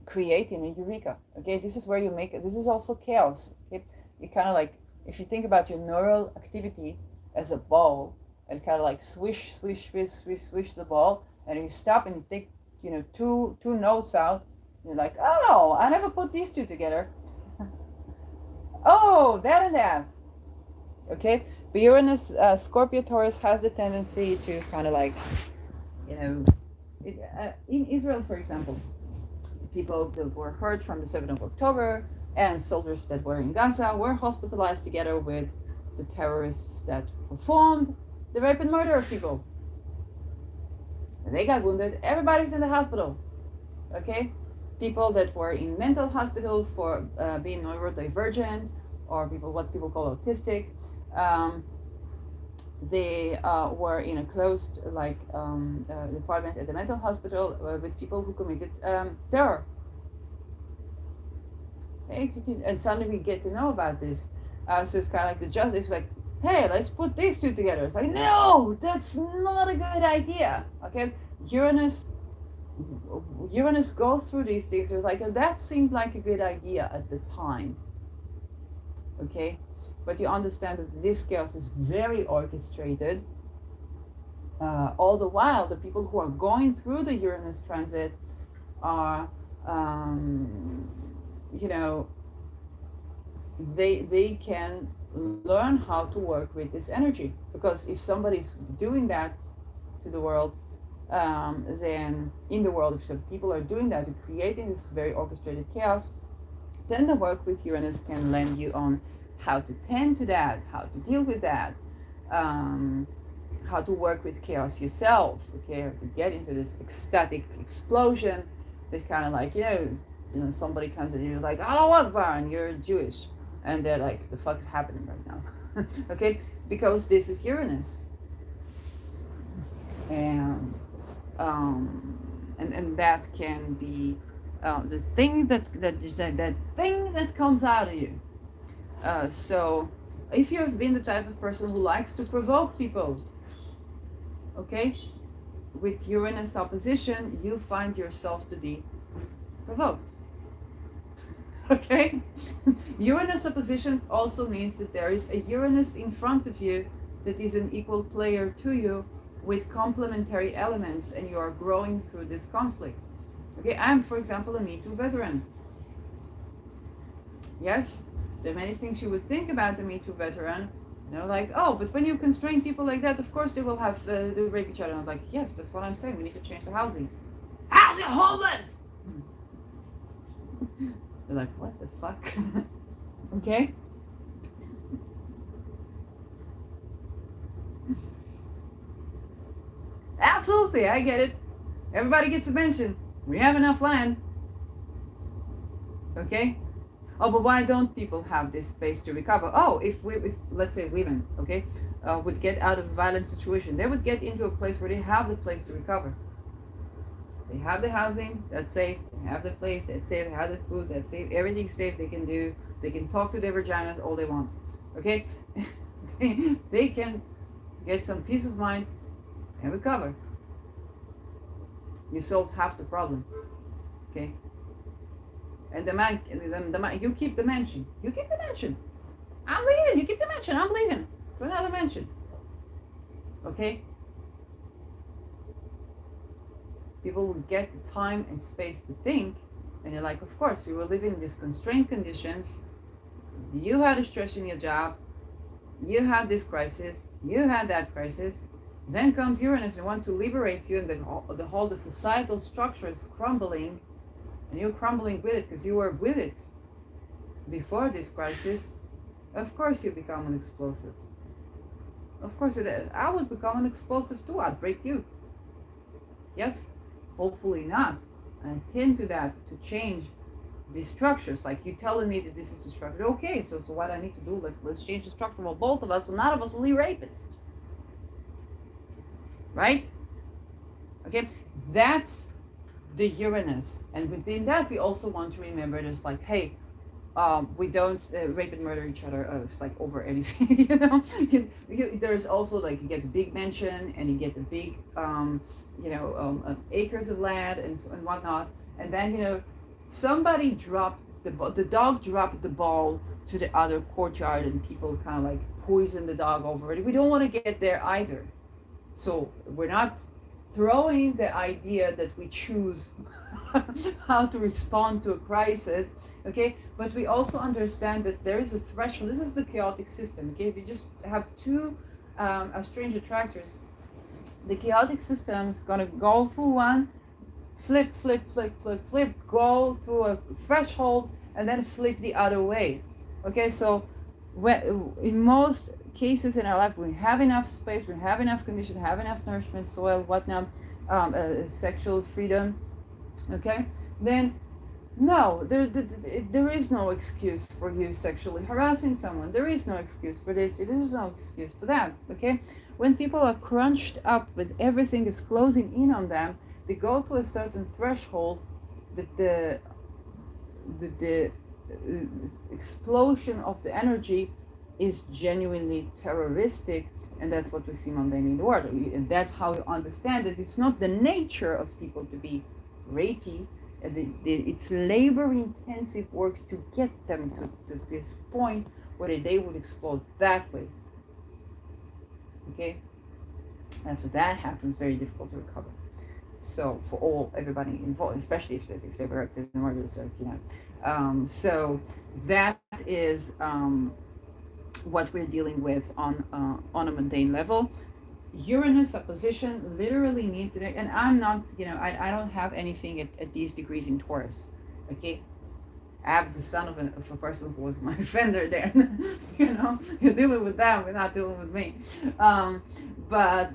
creating a eureka. Okay, this is where you make it. This is also chaos. Okay, you kind of like, if you think about your neural activity as a ball, and kind of like swish, swish, swish, swish, swish the ball, and you stop and you take, two notes out. You're like, oh, I never put these two together. Oh, that and that. Okay, but Uranus, Scorpio, Taurus has the tendency to kind of like, in Israel, for example, people that were hurt from the 7th of October and soldiers that were in Gaza were hospitalized together with the terrorists that performed the rape and murder of people. And they got wounded. Everybody's in the hospital. Okay? People that were in mental hospital for being neurodivergent, or what people call autistic, they were in a closed department at the mental hospital with people who committed terror. Okay? And suddenly we get to know about this. So it's kind of like it's like, hey, let's put these two together. It's like, no, that's not a good idea. Okay, Uranus goes through these things. It's like, that seemed like a good idea at the time. Okay, but you understand that this chaos is very orchestrated. All the while, the people who are going through the Uranus transit are, they can learn how to work with this energy, because if somebody's doing that to the world, then in the world, if some people are doing that, creating this very orchestrated chaos, then the work with Uranus can lend you on how to tend to that, how to deal with that, how to work with chaos yourself. Okay, to get into this ecstatic explosion that kind of like, somebody comes at you like, Allahu Akbar, and you're Jewish, and they're like, the fuck is happening right now? Okay, because this is Uranus, and that can be the thing that thing that comes out of you. So if you have been the type of person who likes to provoke people, okay, with Uranus opposition, you find yourself to be provoked. Okay, Uranus opposition also means that there is a Uranus in front of you that is an equal player to you with complementary elements, and you are growing through this conflict. Okay, I'm, for example, a Me Too veteran. Yes, there are many things you would think about the Me Too veteran, like, oh, but when you constrain people like that, of course they will have they rape each other. And I'm like, yes, that's what I'm saying. We need to change the housing. Housing homeless. They're like, what the fuck? Okay. Absolutely, I get it. Everybody gets a mention. We have enough land. Okay? Oh, but why don't people have this space to recover? Oh, if let's say women, okay, would get out of a violent situation, they would get into a place where they have the place to recover. They have the housing, that's safe. They have the place, that's safe. They have the food, that's safe. Everything's safe. They can talk to their vaginas all they want. Okay? They can get some peace of mind and recover. You solved half the problem. Okay? And the man, you keep the mansion. You keep the mansion. I'm leaving. You keep the mansion. I'm leaving to another mansion. Okay? People will get the time and space to think, and you're like, of course, we were living in these constrained conditions. You had a stress in your job. You had this crisis. You had that crisis. Then comes Uranus and wants to liberate you, and the societal structure is crumbling, and you're crumbling with it because you were with it before this crisis. Of course, you become an explosive. Of course, I would become an explosive too. I'd break you. Yes. Hopefully not. I tend to that, to change these structures. Like, you telling me that this is the structure. Okay, so what I need to do, let's change the structure for both of us, so none of us will be rapists. Right? Okay, that's the Uranus, and within that we also want to remember there's like, hey, we don't rape and murder each other it's like over anything. There's also like, you get the big mansion and you get the big acres of land and whatnot, and then somebody dropped the dog dropped the ball to the other courtyard, and people kind of like poison the dog over it. We don't want to get there either. So we're not throwing the idea that we choose how to respond to a crisis, okay? But we also understand that there is a threshold. This is the chaotic system, okay? If you just have two strange attractors, the chaotic system is going to go through one, flip, flip, flip, flip, flip, go through a threshold, and then flip the other way, okay? So in most cases in our life, we have enough space, we have enough condition, have enough nourishment, soil, whatnot, sexual freedom, okay, then no, there is no excuse for you sexually harassing someone. There is no excuse for this. There is no excuse for that, okay? When people are crunched up with everything is closing in on them, they go to a certain threshold that the explosion of the energy is genuinely terroristic, and that's what we see mundanely in the world. And that's how you understand that it's not the nature of people to be rapey. It's labor-intensive work to get them to this point where they would explode that way. Okay, and so that happens, very difficult to recover. So for everybody involved, especially if they were active in murder, so so that is what we're dealing with on a mundane level. Uranus opposition literally means that, and I'm not, I don't have anything at these degrees in Taurus, okay? I have the son of a person who was my offender there. You're dealing with them, we're not dealing with me. But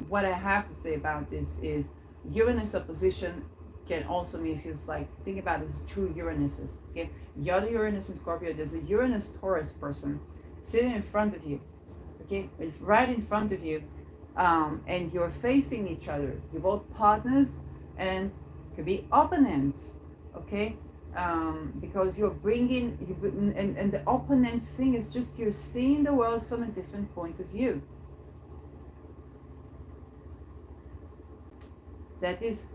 what I have to say about this is Uranus opposition can also mean, because like, think about it as two Uranuses, okay? You're the Uranus in Scorpio, there's a Uranus Taurus person sitting in front of you, okay? Right in front of you, and you're facing each other. You're both partners and could be opponents, okay? Because you're bringing, and the opponent thing is just you're seeing the world from a different point of view. That is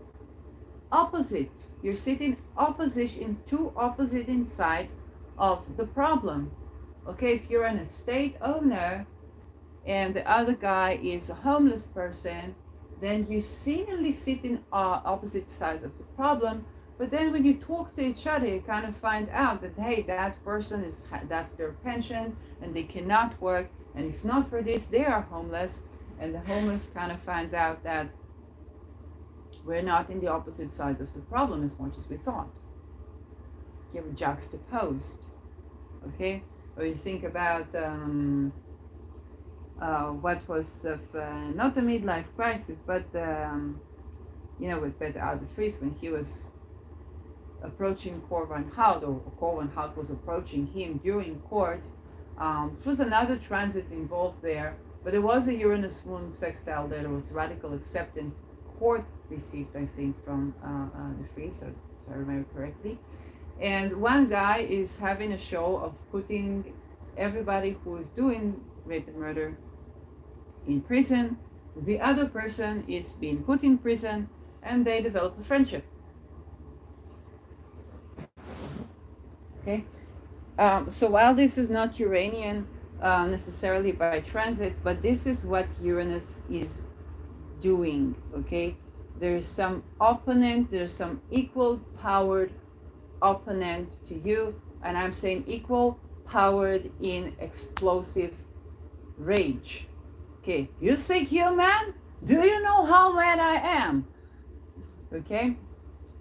opposite. You're sitting opposite in two opposite inside of the problem. Okay, if you're an estate owner and the other guy is a homeless person, then you seemingly sit in opposite sides of the problem. But then when you talk to each other, you kind of find out that, hey, that person that's their pension and they cannot work, and if not for this, they are homeless. And the homeless kind of finds out that we're not in the opposite sides of the problem as much as we thought. You're juxtaposed, okay? Or you think about what was not a midlife crisis, but with Peter R. de Vries, when he was approaching Cor van Hout, or Cor van Hout was approaching him during court. It was another transit involved there, but there was a Uranus Moon sextile there. There was radical acceptance. Court received, I think, from the Vries, if I remember correctly. And one guy is having a show of putting everybody who is doing rape and murder in prison. The other person is being put in prison, and they develop a friendship. Okay, so while this is not Uranian necessarily by transit, but this is what Uranus is doing. Okay, there's some opponent, there's some equal powered opponent to you, and I'm saying equal powered in explosive rage. Okay, you think you're mad? Do you know how mad I am? Okay,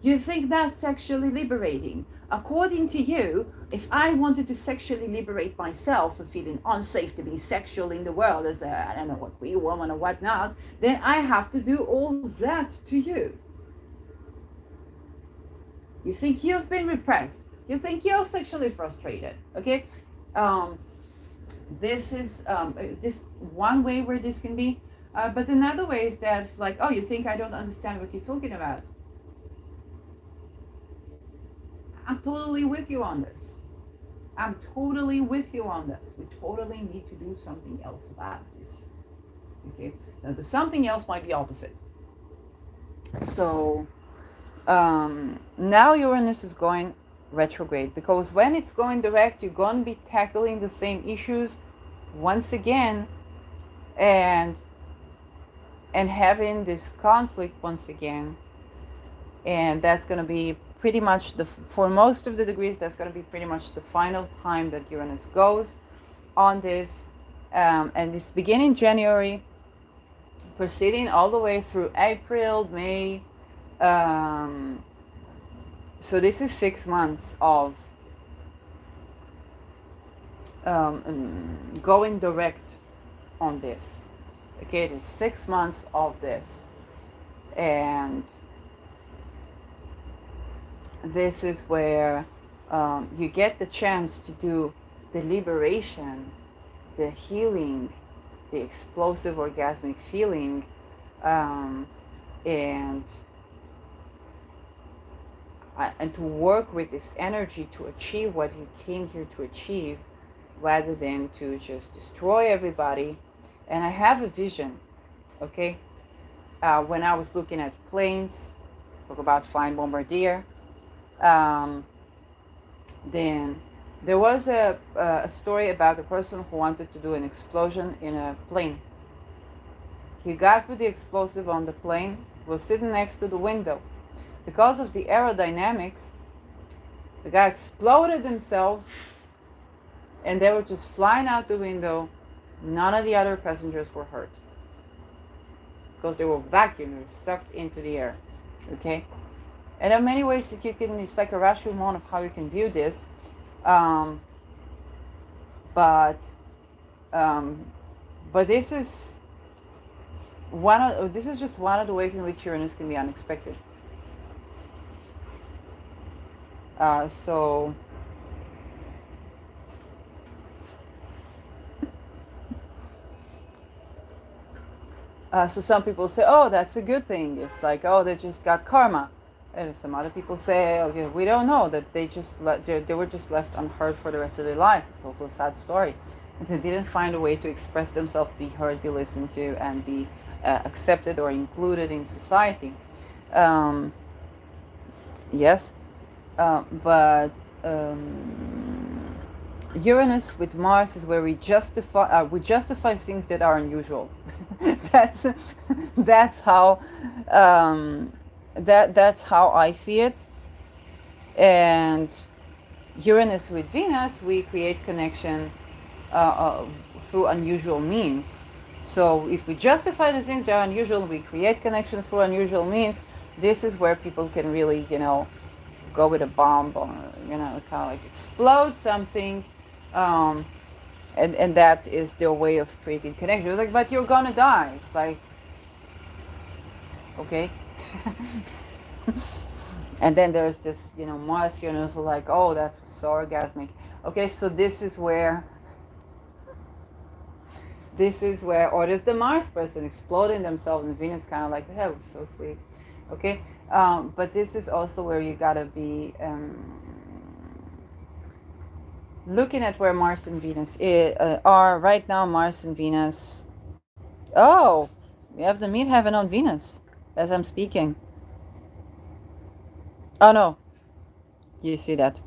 you think that's sexually liberating? According to you, if I wanted to sexually liberate myself for feeling unsafe to be sexual in the world as a, I don't know, what, queer woman or whatnot, then I have to do all that to you. You think you've been repressed. You think you're sexually frustrated, okay? This is this one way where this can be. But another way is that, like, oh, you think I don't understand what you're talking about. I'm totally with you on this. I'm totally with you on this. We totally need to do something else about this. Okay? Now, the something else might be opposite. So, now Uranus is going retrograde, because when it's going direct, you're going to be tackling the same issues once again, and having this conflict once again. And that's going to be pretty much for most of the degrees, that's going to be pretty much the final time that Uranus goes on this. And this beginning January, proceeding all the way through April, May. So this is 6 months of going direct on this. Okay, it is 6 months of this. And this is where you get the chance to do the liberation, the healing, the explosive orgasmic feeling, and to work with this energy to achieve what you came here to achieve, rather than to just destroy everybody. And I have a vision, okay? When I was looking at planes, talk about flying bombardier, then there was a story about a person who wanted to do an explosion in a plane. He got with the explosive on the plane, was sitting next to the window. Because of the aerodynamics, the guy exploded themselves, and they were just flying out the window. None of the other passengers were hurt, because they were vacuumed, they were sucked into the air. Okay? And there are many ways that you can, it's like a rashomon of how you can view this. But this is just one of the ways in which Uranus can be unexpected. So some people say, oh, that's a good thing. It's like, oh, they just got karma. And some other people say, okay, we don't know, that they were just left unheard for the rest of their lives. It's also a sad story. And they didn't find a way to express themselves, be heard, be listened to, and be accepted or included in society. Yes, but Uranus with Mars is where we justify things that are unusual. that's how that's how I see it. And Uranus with Venus, we create connection through unusual means. So if we justify the things that are unusual, we create connections through unusual means. This is where people can really, go with a bomb, or kind of like explode something, and that is their way of creating connection. It's like, but you're gonna die. It's like, okay. And then there's this, Mars, so like, oh, that was so orgasmic. Okay, so this is where, or there's the Mars person exploding themselves, and Venus kind of like, that was so sweet. Okay, but this is also where you gotta be looking at where Mars and Venus are right now. Mars and Venus. Oh, we have the midheaven on Venus as I'm speaking. Oh no, you see that?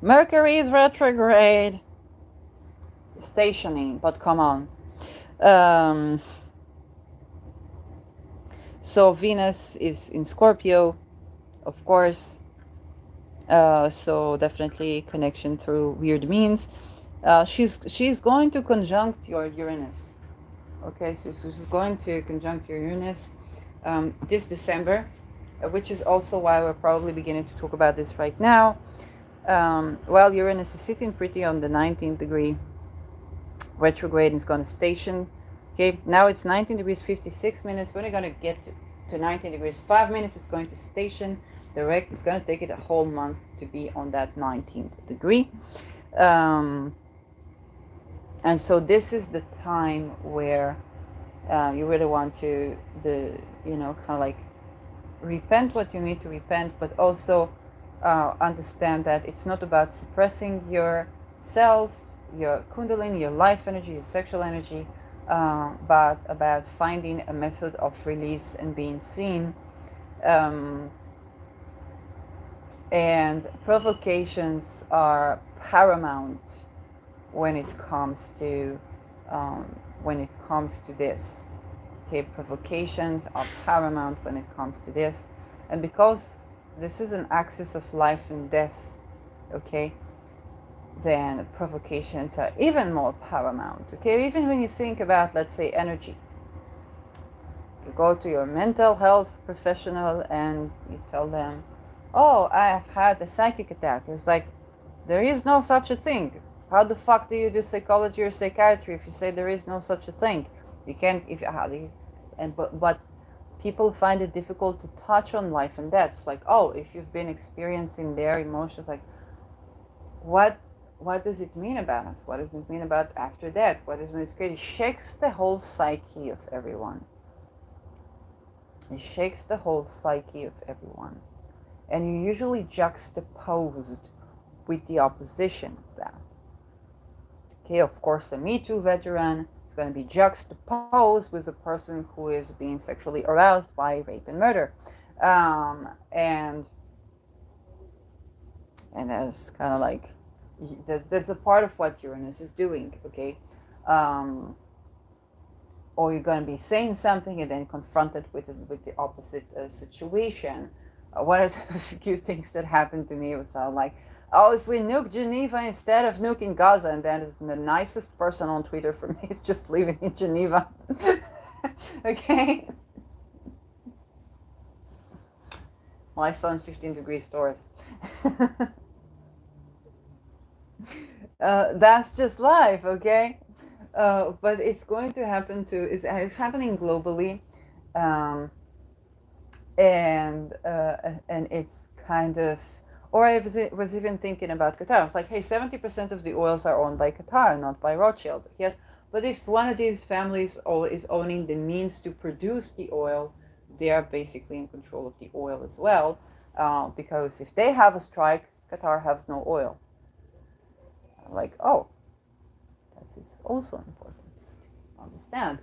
Mercury is retrograde, stationing, but come on. So Venus is in Scorpio, of course. So definitely connection through weird means. She's going to conjunct your Uranus. Okay, so she's going to conjunct your Uranus this December, which is also why we're probably beginning to talk about this right now. While Uranus is sitting pretty on the 19th degree retrograde, is going to station. Okay, now it's 19 degrees 56 minutes. When we're going to get to 19 degrees 5 minutes, it's going to station direct. It's going to take it a whole month to be on that 19th degree. And so this is the time where You really want to kind of like repent what you need to repent, but also understand that it's not about suppressing your self, your kundalini, your life energy, your sexual energy, but about finding a method of release and being seen. Um, and provocations are paramount when it comes to this. Okay, provocations are paramount when it comes to this, and because this is an axis of life and death, okay, then provocations are even more paramount. Okay, even when you think about, let's say, energy, you go to your mental health professional and you tell them, "Oh, I have had a psychic attack." It's like, there is no such a thing. How the fuck do you do psychology or psychiatry if you say there is no such a thing? You can't, if you have, but people find it difficult to touch on life and death. It's like, oh, if you've been experiencing their emotions, like, what what does it mean about us? What does it mean about after death? What is when it's great? It shakes the whole psyche of everyone. It shakes the whole psyche of everyone. And you're usually juxtaposed with the opposition of that. Okay, of course, a Me Too veteran is going to be juxtaposed with a person who is being sexually aroused by rape and murder. And that's kind of like, that's a part of what Uranus is doing, okay? Or you're going to be saying something and then confronted with the opposite situation. One of the few things that happened to me was like, oh, if we nuke Geneva instead of nuking Gaza, and then the nicest person on Twitter for me is just living in Geneva. Okay? My son, 15 degree stores. That's just life, okay? But it's going to happen it's happening globally. And it's kind of, or I was even thinking about Qatar. It's like, hey, 70% of the oils are owned by Qatar, not by Rothschild. Yes, but if one of these families is owning the means to produce the oil, they are basically in control of the oil as well. Because if they have a strike, Qatar has no oil. Like, oh, that is also important to understand.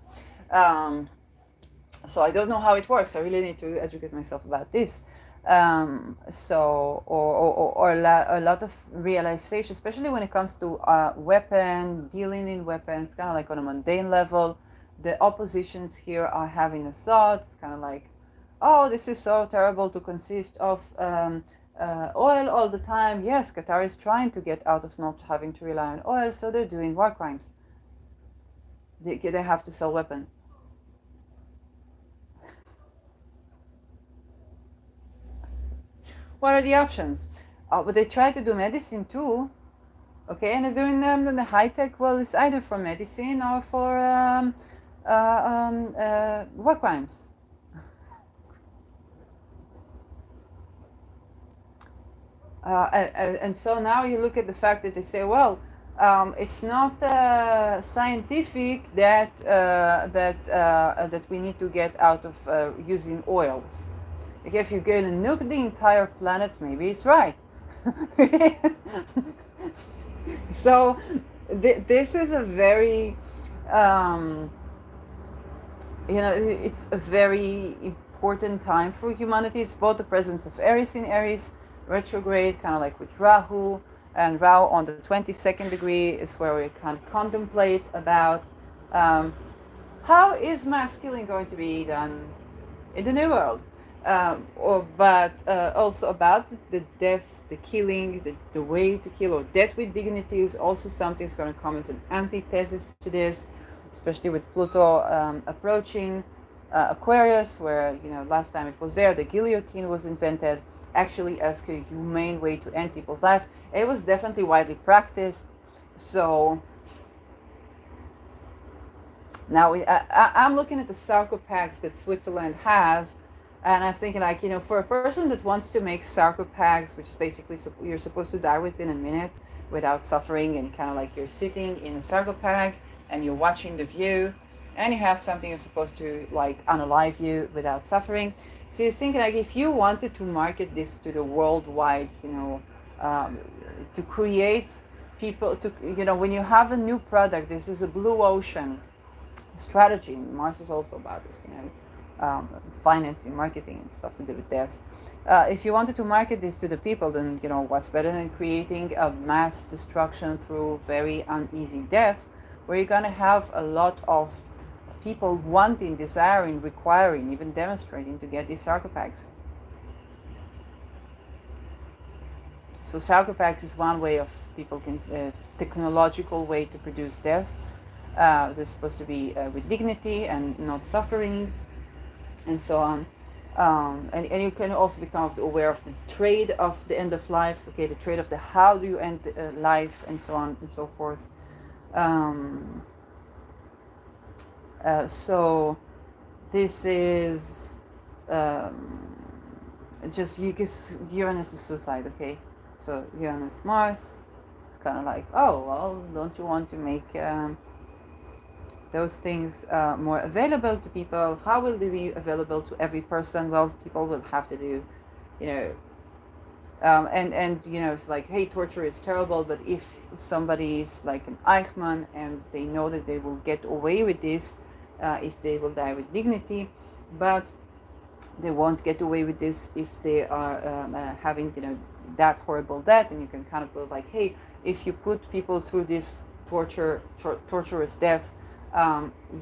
So I don't know how it works. I really need to educate myself about this. Or a lot of realization, especially when it comes to dealing in weapons, kind of like on a mundane level. The oppositions here are having a thought. It's kind of like, oh, this is so terrible to consist of oil all the time. Yes, Qatar is trying to get out of not having to rely on oil, so they're doing war crimes. They have to sell weapons. What are the options? But they try to do medicine too. Okay, and they're doing the high tech. Well, it's either for medicine or for war crimes. And so now you look at the fact that they say, well, it's not scientific that we need to get out of using oils. Like, if you're going to nuke the entire planet, maybe it's right. So this is a very, it's a very important time for humanity. It's both the presence of Aries in Aries, retrograde, kind of like with Rahu, and Rahu on the 22nd degree is where we can contemplate about how is masculine going to be done in the new world. But also about the death, the killing, the way to kill, or death with dignity is also something that's going to come as an antithesis to this, especially with Pluto approaching Aquarius, where, last time it was there, the guillotine was invented actually as a humane way to end people's life. It was definitely widely practiced. So now I'm looking at the sarcophags that Switzerland has, and I'm thinking, like, for a person that wants to make sarcophags, which is basically you're supposed to die within a minute without suffering, and kind of like you're sitting in a sarcophag and you're watching the view, and you have something that's supposed to like unalive you without suffering. So you think like if you wanted to market this to the worldwide, um, to create people to, when you have a new product, this is a blue ocean strategy. Mars is also about this, financing, marketing, and stuff to do with death. If you wanted to market this to the people, then what's better than creating a mass destruction through very uneasy deaths, where you're gonna have a lot of people wanting, desiring, requiring, even demonstrating to get these sarcophags. So sarcophags is one way of people can technological way to produce death. They're supposed to be with dignity and not suffering, and so on. And you can also become aware of the trade of the end of life, okay, the trade of the how do you end life, and so on and so forth. Um, so this is um, just Uranus is suicide, okay? So Uranus Mars, it's kind of like, oh well, don't you want to make those things more available to people? How will they be available to every person? Well, people will have to do, you know, and it's like, hey, torture is terrible, but if somebody is like an Eichmann and they know that they will get away with this, if they will die with dignity, but they won't get away with this if they are having that horrible death, and you can kind of go like, hey, if you put people through this torturous death,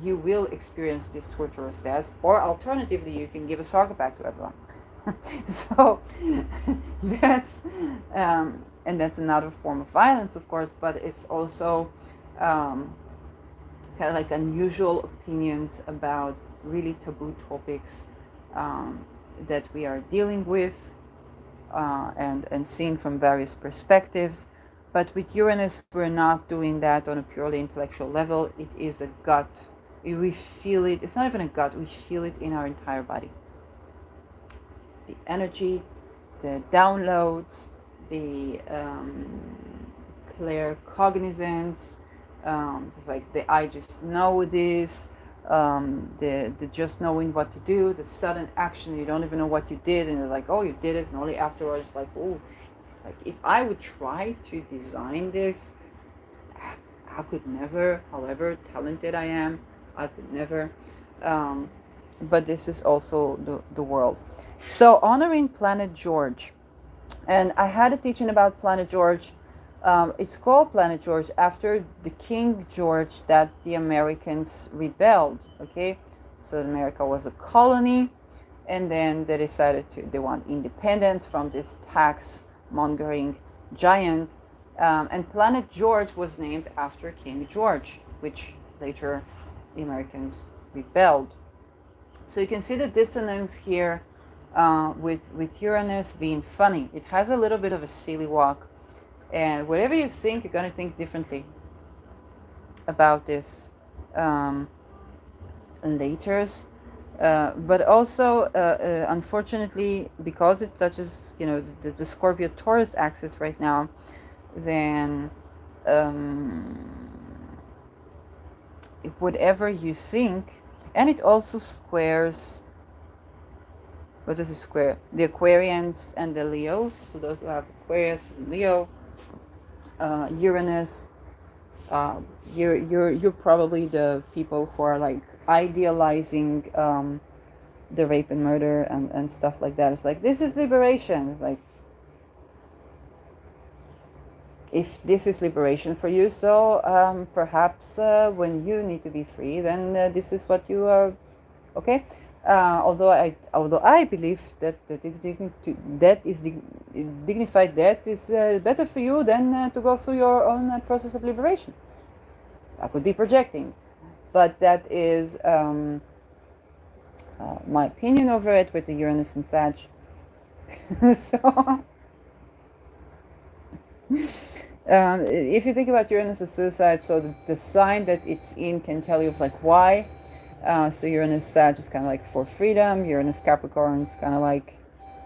you will experience this torturous death, or alternatively you can give a sarcophagus to everyone. So that's and that's another form of violence, of course, but it's also kind of like unusual opinions about really taboo topics that we are dealing with and seeing from various perspectives. But with Uranus, we're not doing that on a purely intellectual level. It is a gut. We feel it. It's not even a gut. We feel it in our entire body. The energy, the downloads, the clear cognizance, like the I just know this, the just knowing what to do, the sudden action, you don't even know what you did, and you're like, oh, you did it, and only afterwards, like, oh, like if I would try to design this, I could never, however talented I am, I could never. But this is also the world. So honoring Planet George. And I had a teaching about Planet George. It's called Planet George after the King George that the Americans rebelled. Okay, so America was a colony, and then they decided they want independence from this tax mongering giant. And Planet George was named after King George, which later the Americans rebelled. So you can see the dissonance here with Uranus being funny. It has a little bit of a silly walk. And whatever you think, you're going to think differently about this later. But also, unfortunately, because it touches, the Scorpio Taurus axis right now, then whatever you think, and it also squares. What does it square? The Aquarians and the Leos. So those who have Aquarius and Leo, Uranus. You're probably the people who are like idealizing the rape and murder and stuff like that. It's like, this is liberation. It's like, if this is liberation for you, so perhaps when you need to be free, then this is what you are. Okay. Although I believe that dignified death is better for you than to go through your own process of liberation. I could be projecting, but that is my opinion over it with the Uranus and Sag. So if you think about Uranus as suicide, so the sign that it's in can tell you of like why. So Uranus Sag is kind of like for freedom. Uranus Capricorn is kind of like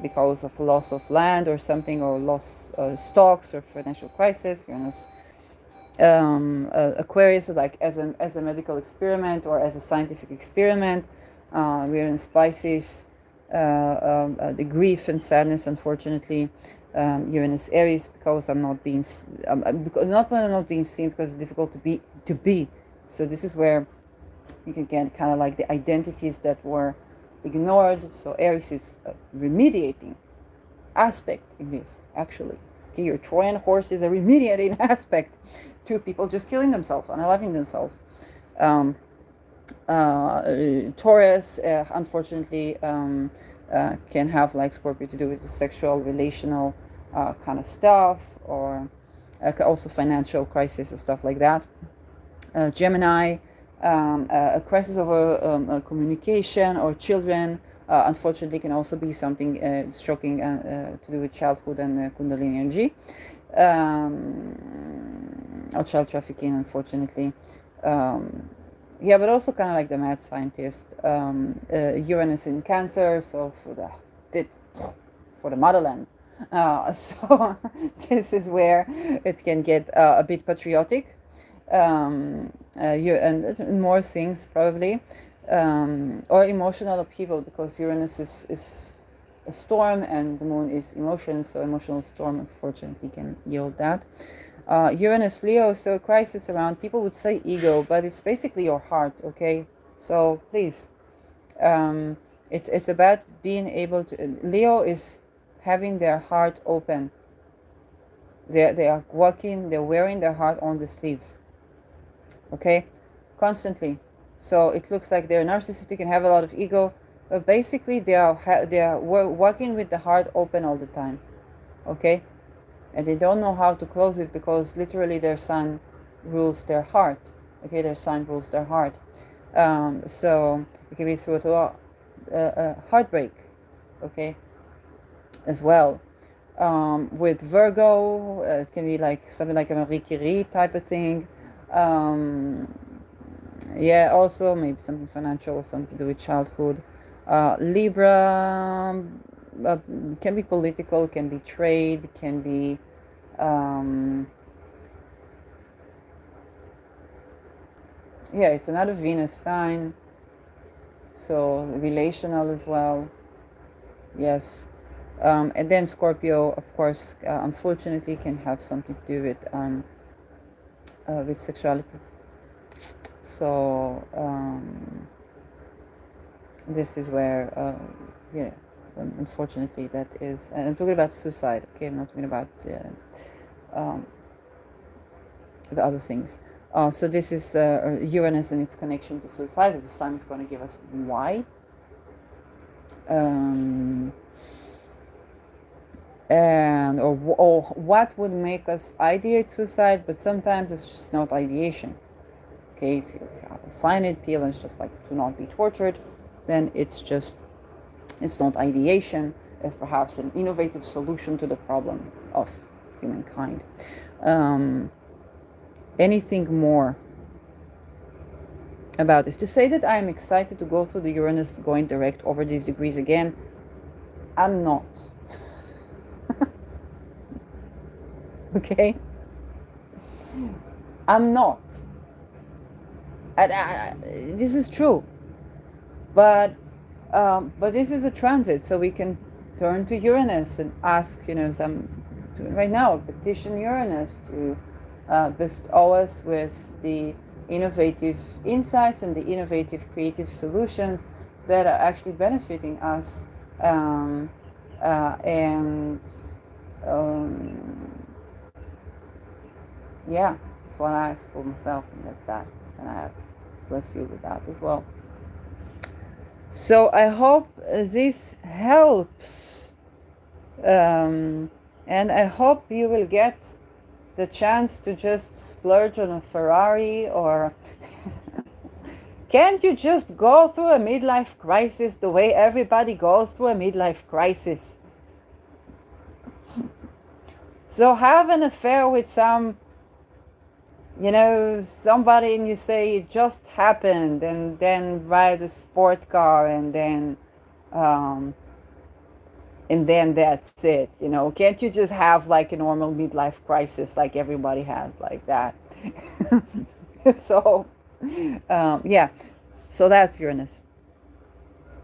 because of loss of land or something, or loss stocks or financial crisis. Uranus Aquarius, like as a medical experiment or as a scientific experiment. We're in Pisces, the grief and sadness, unfortunately. Uranus Aries, because I'm not being because not when I'm not being seen, because it's difficult to be. So this is where you can get kind of like the identities that were ignored. So Aries is a remediating aspect in this, actually. Okay, your Trojan horse is a remediating aspect to people just killing themselves, unaliving themselves. Um, Taurus, unfortunately, can have like Scorpio to do with the sexual, relational kind of stuff, or also financial crisis and stuff like that. Gemini, a crisis over communication or children. Unfortunately, can also be something shocking to do with childhood and Kundalini energy, or child trafficking, unfortunately. Yeah, but also kind of like the mad scientist. Uranus in Cancer, so for the motherland. So this is where it can get a bit patriotic, and more things probably, or emotional upheaval, because Uranus is a storm and the moon is emotion, so emotional storm unfortunately can yield that. Uranus Leo, so crisis around, people would say ego, but it's basically your heart, okay? So please, it's about being able to. Leo is having their heart open. They are walking, they're wearing their heart on the sleeves, okay, constantly. So it looks like they're narcissistic and have a lot of ego, but basically they are walking with the heart open all the time, okay, and they don't know how to close it because literally their sun rules their heart, okay, their sun rules their heart. So it can be through a heartbreak, okay, as well. With Virgo, it can be like something like a Marie Curie type of thing. Yeah, also maybe something financial, something to do with childhood. Libra, can be political, can be trade, can be yeah, it's another Venus sign, so relational as well. Yes. And then Scorpio, of course, unfortunately, can have something to do with sexuality. So this is where, yeah, unfortunately, that is. And I'm talking about suicide. Okay, I'm not talking about um, the other things. So this is Uranus and its connection to suicide. The sun is going to give us why. And or what would make us ideate suicide, but sometimes it's just not ideation. Okay, if you have a cyanide pill and it's just like to not be tortured, then it's not ideation. It's perhaps an innovative solution to the problem of humankind. Anything more about this? To say that I am excited to go through the Uranus going direct over these degrees again, I'm not. Okay, I'm not. This is true, but this is a transit, so we can turn to Uranus and ask, some right now, petition Uranus to bestow us with the innovative insights and the innovative creative solutions that are actually benefiting us, and yeah, that's what I ask for myself, and that's that. And I bless you with that as well. So I hope this helps, and I hope you will get the chance to just splurge on a Ferrari, or can't you just go through a midlife crisis the way everybody goes through a midlife crisis? So have an affair with somebody, and you say it just happened, and then ride a sport car, and then that's it. Can't you just have like a normal midlife crisis like everybody has, like that? So, yeah. So that's Uranus.